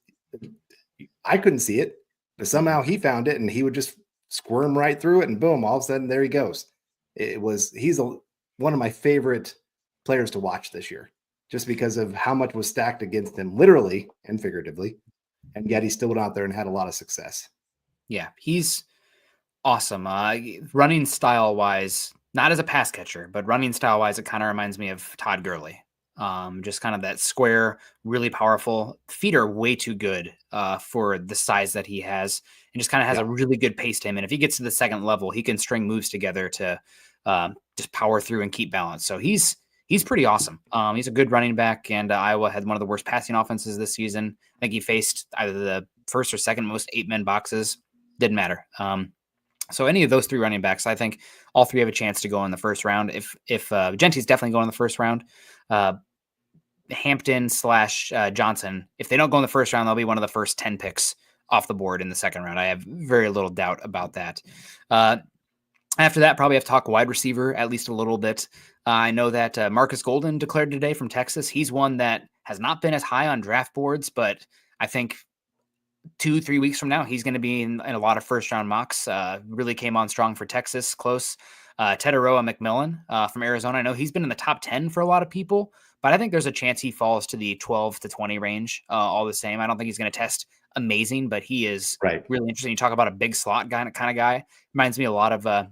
I couldn't see it, but somehow he found it, and he would just squirm right through it, and boom, all of a sudden there he goes. He's one of my favorite players to watch this year, just because of how much was stacked against him, literally and figuratively. And yet he still went out there and had a lot of success. Yeah, he's awesome. Running style wise, not as a pass catcher, but running style wise, it kind of reminds me of Todd Gurley. Just kind of that square, really powerful. Feet are way too good for the size that he has, and just kind of has a really good pace to him. And if he gets to the 2nd level, he can string moves together to just power through and keep balance. So he's pretty awesome. He's a good running back, and Iowa had one of the worst passing offenses this season. I think he faced either the 1st or 2nd most 8-man boxes. Didn't matter. So any of those 3 running backs, I think all 3 have a chance to go in the 1st round. If Genty's definitely going in the 1st round. Hampton / Johnson, if they don't go in the first round, they'll be one of the first 10 picks off the board in the second round. I have very little doubt about that. After that, probably have to talk wide receiver at least a little bit. I know that Marcus Golden declared today from Texas. He's one that has not been as high on draft boards, but I think 2-3 weeks from now, he's going to be in a lot of first-round mocks. Really came on strong for Texas, close. Teteroa McMillan from Arizona. I know he's been in the top 10 for a lot of people, but I think there's a chance he falls to the 12 to 20 range all the same. I don't think he's going to test amazing, but he is really interesting. You talk about a big slot guy, kind of guy. Reminds me a lot of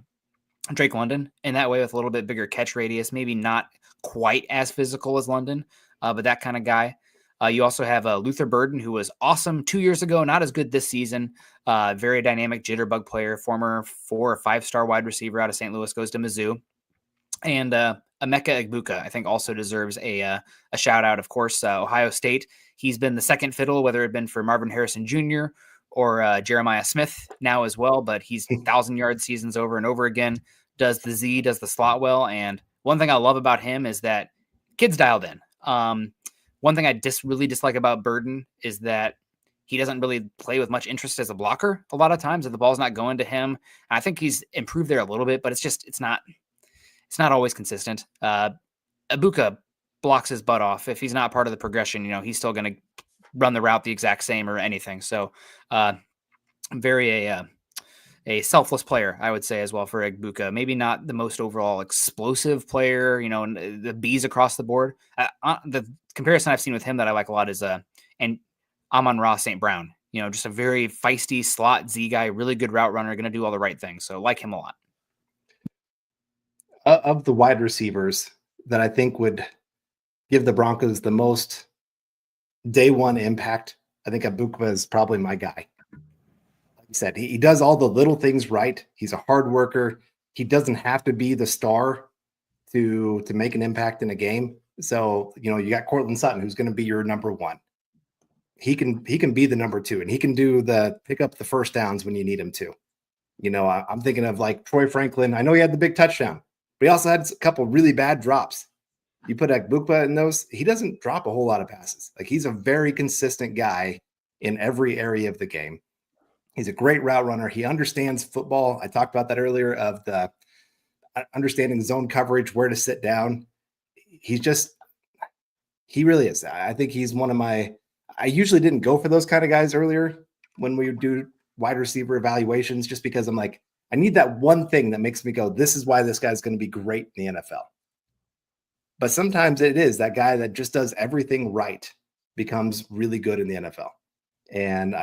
Drake London in that way, with a little bit bigger catch radius, maybe not quite as physical as London, but that kind of guy. You also have Luther Burden, who was awesome 2 years ago, not as good this season. Very dynamic jitterbug player, former 4 or 5-star wide receiver out of St. Louis, goes to Mizzou. And Emeka Egbuka, I think, also deserves a shout out. Of course, Ohio State. He's been the second fiddle, whether it had been for Marvin Harrison Jr. or Jeremiah Smith now as well. But he's 1,000-yard seasons over and over again. Does the slot well. And one thing I love about him is that kid's dialed in. One thing I really dislike about Burden is that he doesn't really play with much interest as a blocker a lot of times if the ball's not going to him. And I think he's improved there a little bit, but it's not always consistent. Egbuka blocks his butt off. If he's not part of the progression, he's still going to run the route the exact same or anything. So very a selfless player, I would say, as well for Egbuka. Maybe not the most overall explosive player, and the B's across the board. The comparison I've seen with him that I like a lot is and Amon-Ra St. Brown. Just a very feisty slot Z guy, really good route runner, going to do all the right things. So like him a lot. Of the wide receivers that I think would give the Broncos the most day one impact, I think Egbuka is probably my guy. Like you said, he does all the little things right. He's a hard worker. He doesn't have to be the star to make an impact in a game. So, you got Cortland Sutton, who's going to be your number one. He can be the number two, and he can pick up the first downs when you need him to. I'm thinking of like Troy Franklin. I know he had the big touchdown, but he also had a couple really bad drops. You put Egbuka in those, he doesn't drop a whole lot of passes. Like, he's a very consistent guy in every area of the game. He's a great route runner. He understands football. I talked about that earlier, of the understanding zone coverage, where to sit down. He really is. I think he's one of I usually didn't go for those kind of guys earlier when we would do wide receiver evaluations, just because I'm like, I need that one thing that makes me go, this is why this guy's going to be great in the NFL. But sometimes it is that guy that just does everything right becomes really good in the NFL. And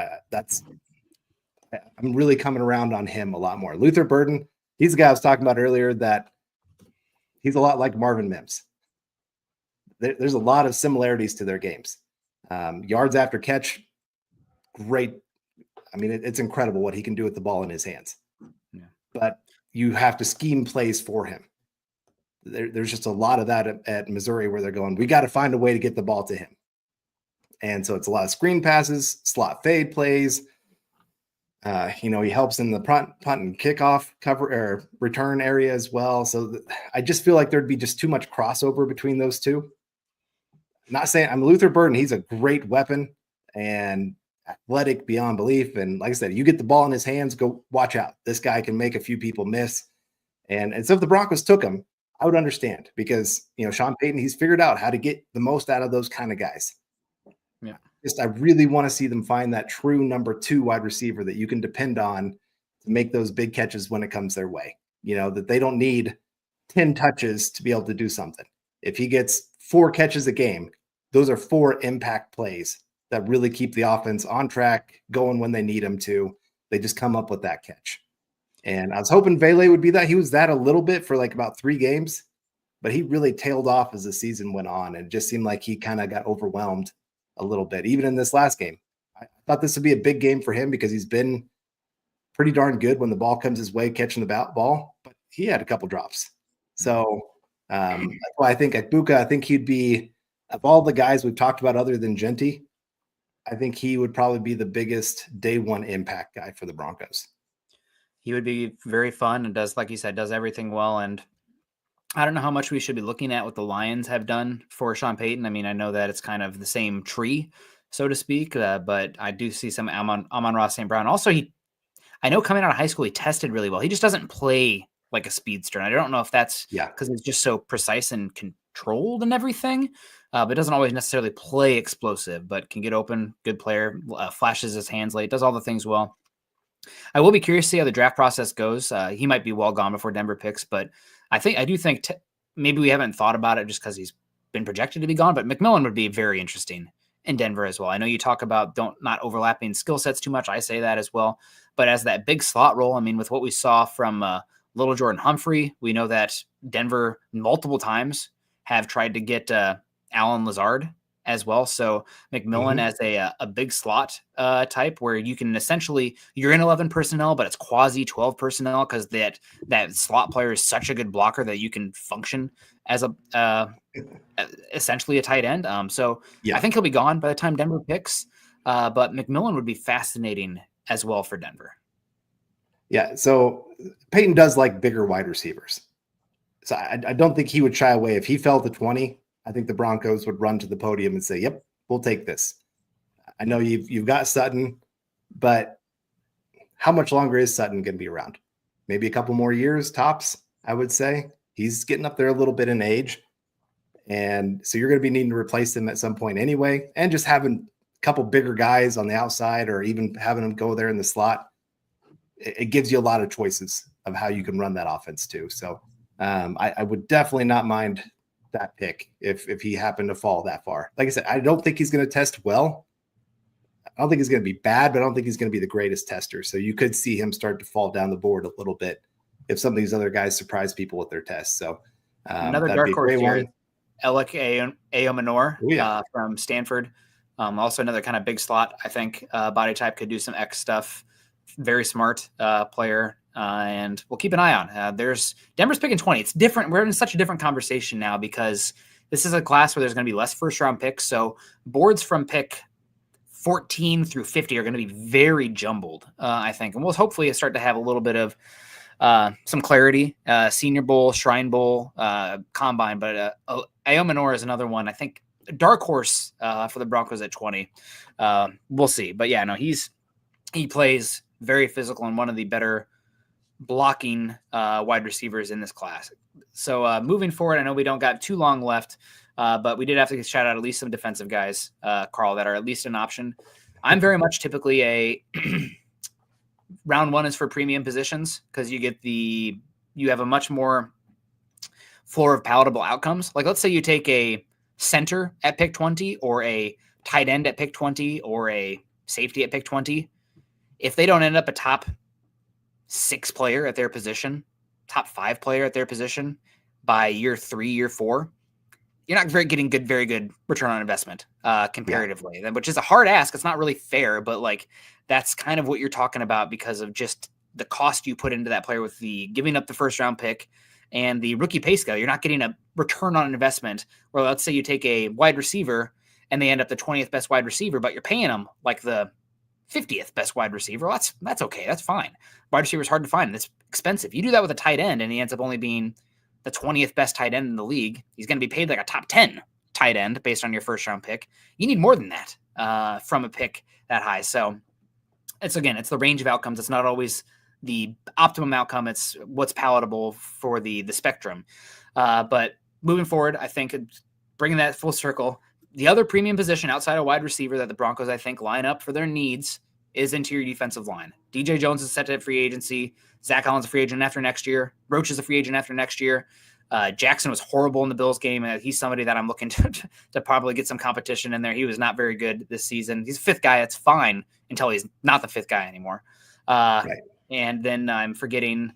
I'm really coming around on him a lot more. Luther Burden, he's the guy I was talking about earlier, that he's a lot like Marvin Mims. There's a lot of similarities to their games. Yards after catch, great. I mean, it's incredible what he can do with the ball in his hands. Yeah. But you have to scheme plays for him. There's just a lot of that at Missouri, where they're going, we got to find a way to get the ball to him. And so it's a lot of screen passes, slot fade plays. He helps in the punt and kickoff cover or return area as well. So I just feel like there'd be just too much crossover between those two. Not saying I'm Luther Burden. He's a great weapon and athletic beyond belief. And like I said, you get the ball in his hands, go watch out. This guy can make a few people miss. And so if the Broncos took him, I would understand, because, Sean Payton, he's figured out how to get the most out of those kind of guys. Yeah. I really want to see them find that true number 2 wide receiver that you can depend on to make those big catches when it comes their way. That they don't need 10 touches to be able to do something. If he gets 4 catches a game, those are 4 impact plays that really keep the offense on track, going when they need him to. They just come up with that catch. And I was hoping Vele would be that. He was that a little bit for like about 3 games, but he really tailed off as the season went on. And it just seemed like he kind of got overwhelmed a little bit, even in this last game. I thought this would be a big game for him, because he's been pretty darn good when the ball comes his way, catching the ball, but he had a couple drops. So that's why I think Egbuka, he'd be, of all the guys we've talked about other than Genty, I think he would probably be the biggest day one impact guy for the Broncos. He would be very fun and does, like you said, does everything well. And I don't know how much we should be looking at what the Lions have done for Sean Payton. I mean, I know that it's kind of the same tree, so to speak, but I do see some Amon-Ra St. Brown. Also, I know coming out of high school, he tested really well. He just doesn't play like a speedster. And I don't know if that's Yeah. because he's just so precise and controlled and everything, but doesn't always necessarily play explosive, but can get open, good player, flashes his hands late, does all the things well. I will be curious to see how the draft process goes. He might be well gone before Denver picks, but I do think maybe we haven't thought about it just because he's been projected to be gone, but McMillan would be very interesting in Denver as well. I know you talk about not overlapping skill sets too much. I say that as well, but as that big slot role, I mean, with what we saw from Little Jordan Humphrey, we know that Denver multiple times have tried to get Alan Lazard as well. So McMillan as a big slot type where you can essentially, you're in 11 personnel, but it's quasi 12 personnel because that slot player is such a good blocker that you can function as essentially a tight end. So I think he'll be gone by the time Denver picks, but McMillan would be fascinating as well for Denver. Yeah. So Peyton does like bigger wide receivers. So I don't think he would shy away. If he fell to 20, I think the Broncos would run to the podium and say, yep, we'll take this. I know you've got Sutton, but how much longer is Sutton going to be around? Maybe a couple more years tops, I would say. He's getting up there a little bit in age. And so you're going to be needing to replace him at some point anyway. And just having a couple bigger guys on the outside or even having them go there in the slot, it gives you a lot of choices of how you can run that offense too. So I would definitely not mind that pick if he happened to fall that far. Like I said, I don't think he's going to test well. I don't think he's going to be bad, but I don't think he's going to be the greatest tester. So you could see him start to fall down the board a little bit if some of these other guys surprise people with their tests. So another dark horse here, Alec Ayomanor from Stanford. Also another kind of big slot, I think, body type, could do some X stuff. Very smart player. And we'll keep an eye on. Denver's picking 20. It's different. We're in such a different conversation now because this is a class where there's going to be less first round picks. So boards from pick 14 through 50 are going to be very jumbled, I think. And we'll hopefully start to have a little bit of some clarity. Senior Bowl, Shrine Bowl, Combine. But Ayomanor is another one. I think dark horse for the Broncos at 20. We'll see. But yeah, no, he plays very physical and one of the better blocking wide receivers in this class. So moving forward, I know we don't got too long left, but we did have to shout out at least some defensive guys, Carl, that are at least an option. I'm very much typically a round one is for premium positions because you have a much more floor of palatable outcomes. Like let's say you take a center at pick 20 or a tight end at pick 20 or a safety at pick 20. If they don't end up a top 6 player at their position, top 5 player at their position by year 3, year 4, you're not getting very good return on investment comparatively, which is a hard ask. It's not really fair, but like that's kind of what you're talking about because of just the cost you put into that player with the giving up the first round pick and the rookie pay scale. You're not getting a return on investment where let's say you take a wide receiver and they end up the 20th best wide receiver, but you're paying them like the 50th best wide receiver. Well, that's okay. That's fine. Wide receiver is hard to find and it's expensive. You do that with a tight end and he ends up only being the 20th best tight end in the league. He's going to be paid like a top 10 tight end based on your first round pick. You need more than that from a pick that high. So it's the range of outcomes. It's not always the optimum outcome. It's what's palatable for the spectrum. But moving forward, I think bringing that full circle, the other premium position outside of wide receiver that the Broncos, I think, line up for their needs is interior defensive line. DJ Jones is set to free agency. Zach Allen's a free agent after next year. Roach is a free agent after next year. Jackson was horrible in the Bills game. He's somebody that I'm looking to probably get some competition in there. He was not very good this season. He's a 5th guy. It's fine until he's not the 5th guy anymore. Right. And then I'm forgetting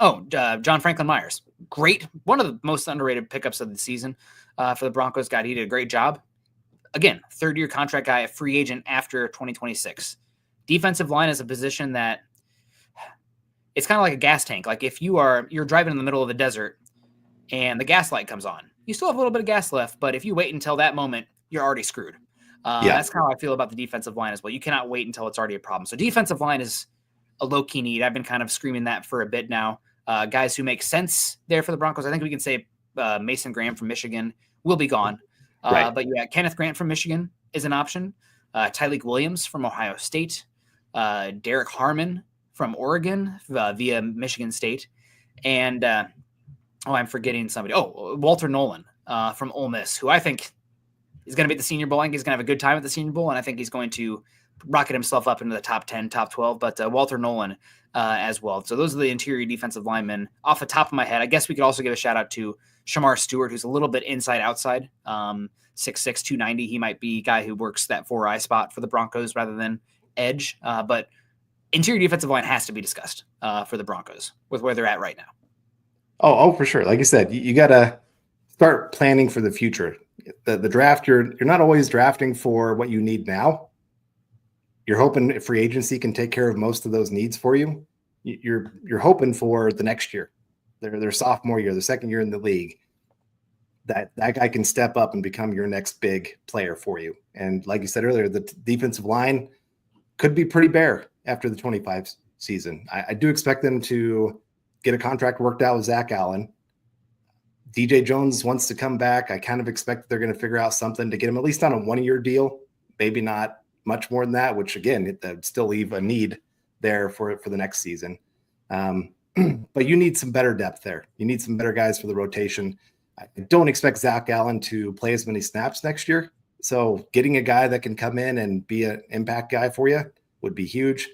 John Franklin Myers. Great. One of the most underrated pickups of the season for the Broncos. He did a great job. Again, 3rd-year contract guy, a free agent after 2026. Defensive line is a position that it's kind of like a gas tank. Like if you're driving in the middle of the desert and the gas light comes on, you still have a little bit of gas left, but if you wait until that moment, you're already screwed. That's kind of how I feel about the defensive line as well. You cannot wait until it's already a problem. So defensive line is a low-key need. I've been kind of screaming that for a bit now. guys who make sense there for the Broncos. I think we can say Mason Graham from Michigan will be gone. Right. But yeah, Kenneth Grant from Michigan is an option. Tyleik Williams from Ohio State. Derek Harmon from Oregon via Michigan State. And I'm forgetting somebody. Oh, Walter Nolan from Ole Miss, who I think is going to be at the Senior Bowl. I think he's going to have a good time at the Senior Bowl, and I think he's going to rocket himself up into the top 10, top 12. But Walter Nolan as well. So those are the interior defensive linemen. Off the top of my head, I guess we could also give a shout out to Shamar Stewart, who's a little bit inside-outside, 6'6", 290. He might be a guy who works that 4-eye spot for the Broncos rather than edge. But interior defensive line has to be discussed for the Broncos with where they're at right now. Oh, for sure. Like I said, you got to start planning for the future. The draft, you're not always drafting for what you need now. You're hoping free agency can take care of most of those needs for you. You're hoping for the next year, their sophomore year, the second year in the league, that guy can step up and become your next big player for you. And like you said earlier, the defensive line could be pretty bare after the 25 season. I do expect them to get a contract worked out with Zach Allen. DJ Jones wants to come back. I kind of expect they're going to figure out something to get him at least on a 1-year deal, maybe not much more than that, which again, it still leave a need there for the next season. But you need some better depth there. You need some better guys for the rotation. I don't expect Zach Allen to play as many snaps next year. So getting a guy that can come in and be an impact guy for you would be huge.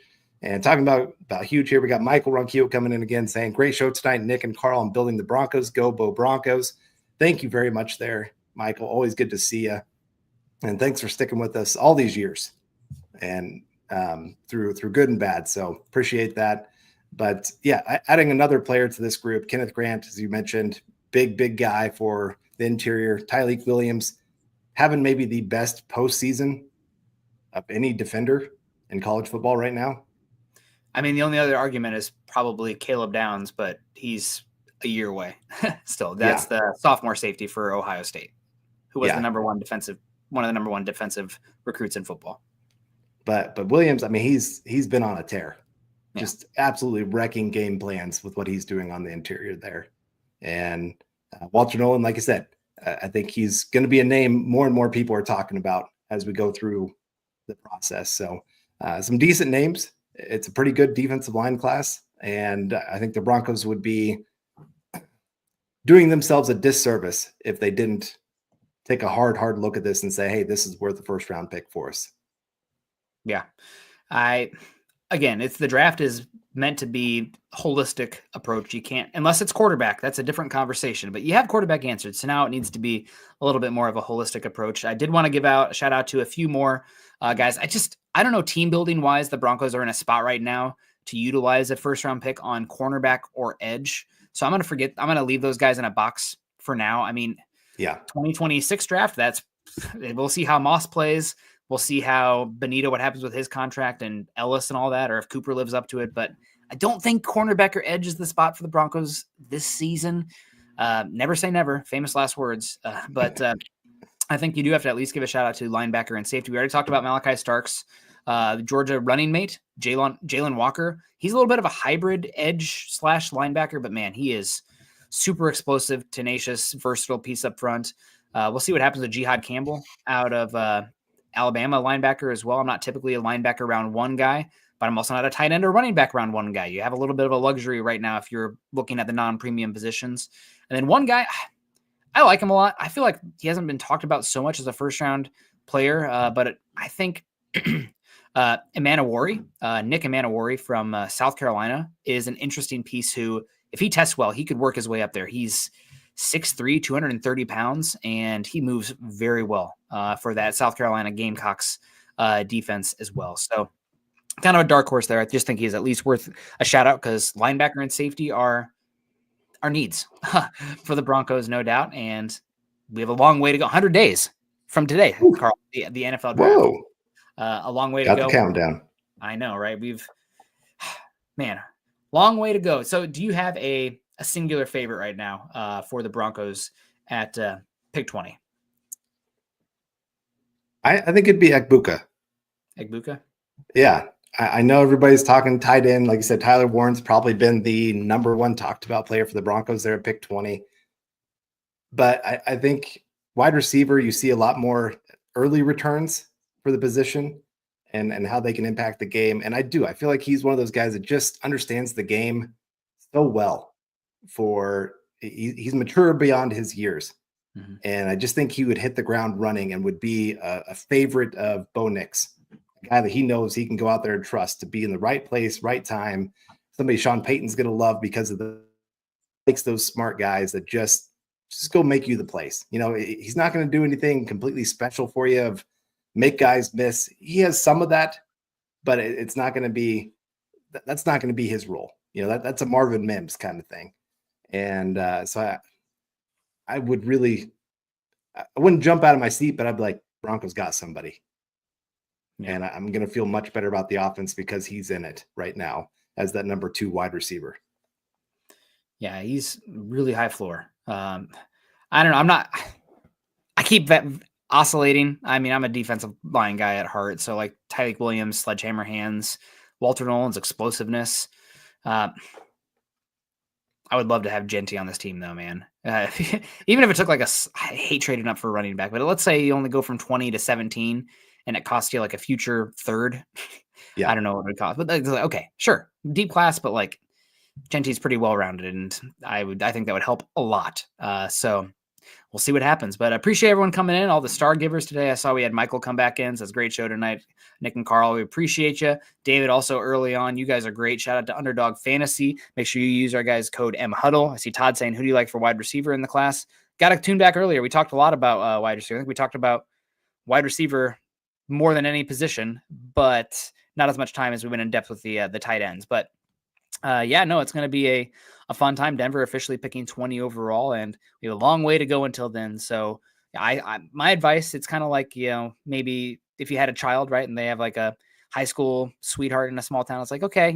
And talking about huge here, we got Michael Ronquillo coming in again saying, great show tonight, Nick and Carl, on building the Broncos. Go, Bo Broncos. Thank you very much there, Michael. Always good to see you. And thanks for sticking with us all these years and through good and bad. So appreciate that. But yeah, adding another player to this group, Kenneth Grant, as you mentioned, big guy for the interior. Tyleik Williams having maybe the best postseason of any defender in college football right now. I mean, the only other argument is probably Caleb Downs, but he's a year away still. That's the sophomore safety for Ohio State, who was one of the number one defensive recruits in football. But Williams, I mean, he's been on a tear, just absolutely wrecking game plans with what he's doing on the interior there. And Walter Nolan, like I said, I think he's going to be a name more and more people are talking about as we go through the process. So some decent names. It's a pretty good defensive line class. And I think the Broncos would be doing themselves a disservice if they didn't take a hard look at this and say, hey, this is worth the first round pick for us. Yeah. It's the draft is meant to be holistic approach. You can't, unless it's quarterback, that's a different conversation, but you have quarterback answered. So now it needs to be a little bit more of a holistic approach. I did want to give out a shout out to a few more guys. I don't know, team building wise, the Broncos are in a spot right now to utilize a first round pick on cornerback or edge. So I'm going to leave those guys in a box for now. I mean, 2026 draft, we'll see how Moss plays. We'll see how Benito, what happens with his contract and Ellis and all that, or if Cooper lives up to it. But I don't think cornerback or edge is the spot for the Broncos this season. Never say never, famous last words. But I think you do have to at least give a shout out to linebacker and safety. We already talked about Malachi Starks, the Georgia running mate, Jalen Walker. He's a little bit of a hybrid edge / linebacker, but man, he is super explosive, tenacious, versatile piece up front. We'll see what happens with Jihad Campbell out of Alabama, linebacker as well. I'm not typically a linebacker round one guy, but I'm also not a tight end or running back round one guy. You have a little bit of a luxury right now if you're looking at the non-premium positions. And then one guy, I like him a lot. I feel like he hasn't been talked about so much as a first round player, but I think Nick Emanawari from South Carolina is an interesting piece who, if he tests well, he could work his way up there. He's 6'3", 230 pounds, and he moves very well for that South Carolina Gamecocks defense as well. So kind of a dark horse there. I just think he's at least worth a shout out because linebacker and safety are our needs for the Broncos, no doubt. And we have a long way to go. 100 days from today, Carl, the NFL draft. Whoa. A long way Got to go. The countdown. I know, right? Long way to go. So do you have a singular favorite right now for the Broncos at pick 20? I think it'd be Egbuka. Egbuka? Yeah. I know everybody's talking tight end. Like you said, Tyler Warren's probably been the number one talked about player for the Broncos there at pick 20. But I think wide receiver, you see a lot more early returns for the position and how they can impact the game. And I feel like he's one of those guys that just understands the game so well he's mature beyond his years. Mm-hmm. And I just think he would hit the ground running and would be a favorite of Bo Nix, a guy that he knows he can go out there and trust to be in the right place, right time. Somebody Sean Payton's going to love because of likes those smart guys that just go make you the place. He's not going to do anything completely special for you of make guys miss. He has some of that, but it's not going to be, that's not going to be his role. That's a Marvin Mims kind of thing. And so I wouldn't jump out of my seat, but I'd be like, Broncos got somebody. Yeah. And I'm going to feel much better about the offense because he's in it right now as that number 2 wide receiver. Yeah, he's really high floor. I don't know. I keep oscillating. I mean, I'm a defensive line guy at heart. So like Tyreek Williams, sledgehammer hands, Walter Nolan's explosiveness. I would love to have Genty on this team though, man. Even if it took I hate trading up for a running back, but let's say you only go from 20 to 17 and it costs you like a future third. Yeah. I don't know what it would cost, but okay, sure. Deep class, but like Genty's pretty well-rounded, and I think that would help a lot. So we'll see what happens. But I appreciate everyone coming in, all the star givers today. I saw we had Michael come back in. So it's a great show tonight. Nick and Carl, we appreciate you. David, also early on. You guys are great. Shout out to Underdog Fantasy. Make sure you use our guys' code MHuddle. I see Todd saying, who do you like for wide receiver in the class? Got to tune back earlier. We talked a lot about wide receiver. I think we talked about wide receiver more than any position, but not as much time as we went in depth with the tight ends. But it's going to be a fun time. Denver officially picking 20 overall, and we have a long way to go until then. So my advice, it's kind of like, maybe if you had a child, right, and they have like a high school sweetheart in a small town, it's like, okay,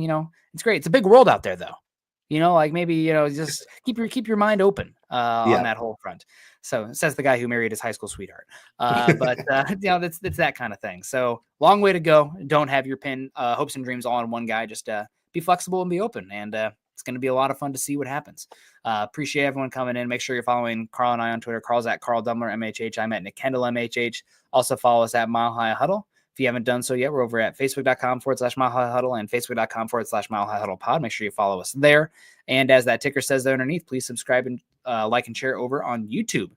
it's great. It's a big world out there though. Maybe, just keep your mind open on that whole front. So says the guy who married his high school sweetheart. But it's that kind of thing. So long way to go. Don't have your hopes and dreams all in one guy. Just be flexible and be open. And it's going to be a lot of fun to see what happens. Appreciate everyone coming in. Make sure you're following Carl and I on Twitter. Carl's at Carl Dumler, MHH. I'm at Nick Kendell, MHH. Also follow us at Mile High Huddle. If you haven't done so yet, we're over at facebook.com/Mile High Huddle and facebook.com/Mile High Huddle pod. Make sure you follow us there. And as that ticker says there underneath, please subscribe and like and share over on YouTube.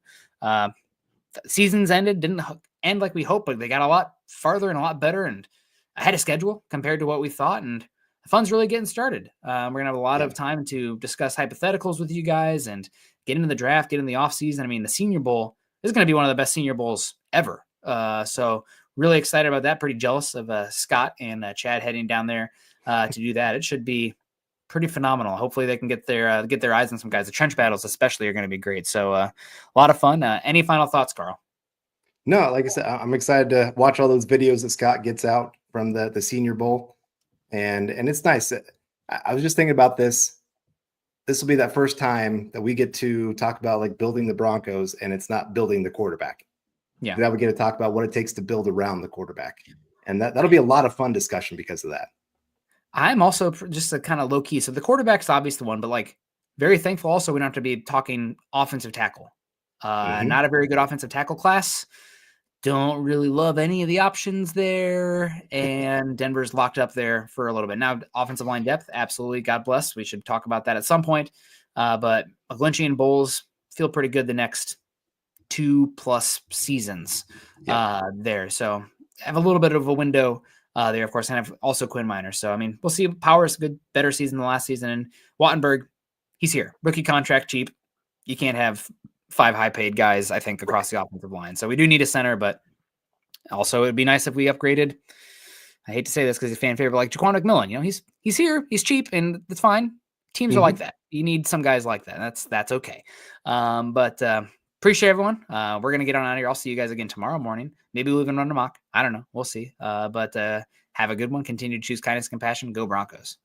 Seasons ended, didn't end like we hoped, but they got a lot farther and a lot better and ahead of schedule compared to what we thought. And the fun's really getting started. We're going to have a lot of time to discuss hypotheticals with you guys and get into the draft, get in the offseason. I mean, the Senior Bowl is going to be one of the best Senior Bowls ever. So really excited about that. Pretty jealous of Scott and Chad heading down there to do that. It should be pretty phenomenal. Hopefully they can get their eyes on some guys. The trench battles especially are going to be great. So a lot of fun. Any final thoughts, Carl? No, like I said, I'm excited to watch all those videos that Scott gets out from the Senior Bowl. And it's nice. I was just thinking about this. This will be that first time that we get to talk about like building the Broncos, and it's not building the quarterback. Yeah. That we get to talk about what it takes to build around the quarterback. And that'll be a lot of fun discussion because of that. I'm also just a kind of low key. So the quarterback's obviously the one, but like very thankful also we don't have to be talking offensive tackle. Not a very good offensive tackle class. Don't really love any of the options there. And Denver's locked up there for a little bit. Now, offensive line depth, absolutely. God bless. We should talk about that at some point. But McGlinchey and Bowles feel pretty good the next 2+ seasons there. So have a little bit of a window there, of course, and have also Quinn Minor. So, I mean, we'll see. Powers, good, better season than last season. And Wattenberg, he's here. Rookie contract, cheap. You can't have 5 high-paid guys, I think, across the offensive line. So we do need a center, but also it'd be nice if we upgraded. I hate to say this because he's a fan favorite, like Jaquan McMillan. He's here, he's cheap, and it's fine. Teams are like that. You need some guys like that. That's okay. But appreciate everyone. We're gonna get on out of here. I'll see you guys again tomorrow morning. Maybe we'll even run a mock. I don't know. We'll see. But have a good one. Continue to choose kindness, compassion. Go Broncos.